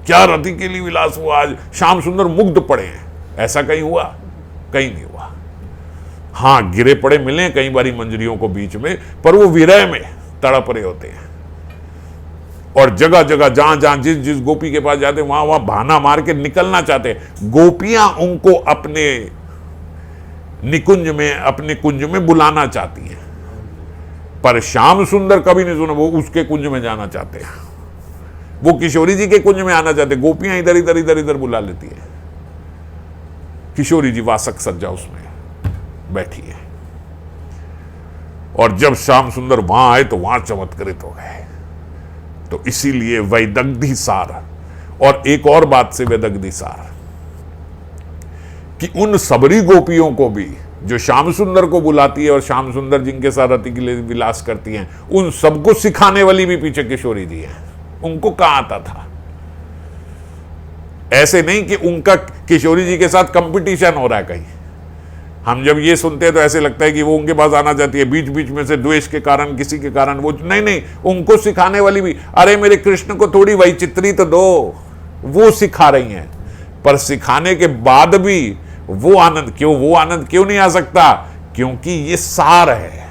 क्या रतिकेली विलास हुआ आज, श्याम सुंदर मुग्ध पड़े हैं, ऐसा कहीं हुआ? कहीं नहीं हुआ। हाँ, गिरे पड़े मिले कई बारी मंजरियों को बीच में, पर वो विरह में तड़प रहे होते हैं। और जगह जगह जहां जहां जिस जिस गोपी के पास जाते वहां वहां बहाना मार के निकलना चाहते, गोपियां उनको अपने निकुंज में, अपने कुंज में बुलाना चाहती हैं, पर श्याम सुंदर कभी नहीं सुना वो उसके कुंज में जाना चाहते हैं, वो किशोरी जी के कुंज में आना चाहते। गोपियां इधर इधर इधर इधर बुला लेती है, किशोरी जी वासक सज्जा उसमें बैठी है। और जब श्याम सुंदर वहां आए तो वहां चमत्कृत हो गए। तो इसीलिए वैदग्धि सार, और एक और बात से वैदग्धि सार कि उन सबरी गोपियों को भी जो श्याम सुंदर को बुलाती है और श्याम सुंदर जिनके साथ रतिकेली विलास करती हैं, उन सबको सिखाने वाली भी पीछे किशोरी जी हैं। उनको कहां आता था? ऐसे नहीं कि उनका किशोरी जी के साथ कंपटीशन हो रहा है कहीं। हम जब ये सुनते हैं तो ऐसे लगता है कि वो उनके पास आना चाहती है, बीच बीच में से द्वेष के कारण, किसी के कारण वो नहीं, उनको सिखाने वाली भी, अरे मेरे कृष्ण को थोड़ी वैचित्री तो दो, वो सिखा रही हैं। पर सिखाने के बाद भी वो आनंद क्यों नहीं आ सकता? क्योंकि ये सार है,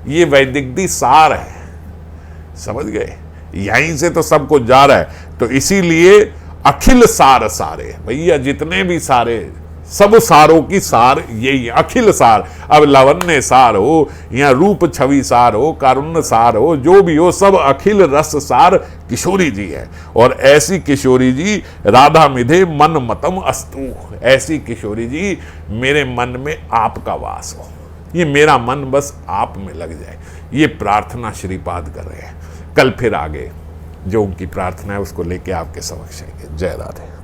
ये वैदिक सार है। समझ गए? यहीं से तो सबको जा रहा है। तो इसीलिए अखिल सार सारे, भैया जितने भी सारे, सब सारों की सार यही है, अखिल सार। अब लावण्य सार हो या रूप छवि सार हो, कारुण्य सार हो, जो भी हो, सब अखिल रस सार किशोरी जी है। और ऐसी किशोरी जी राधा मिधे मन मतम अस्तु, ऐसी किशोरी जी मेरे मन में आपका वास हो, ये मेरा मन बस आप में लग जाए, ये प्रार्थना श्रीपाद कर रहे हैं। कल फिर आगे जो उनकी प्रार्थना है उसको लेके आपके समक्ष आएंगे। जय राधे।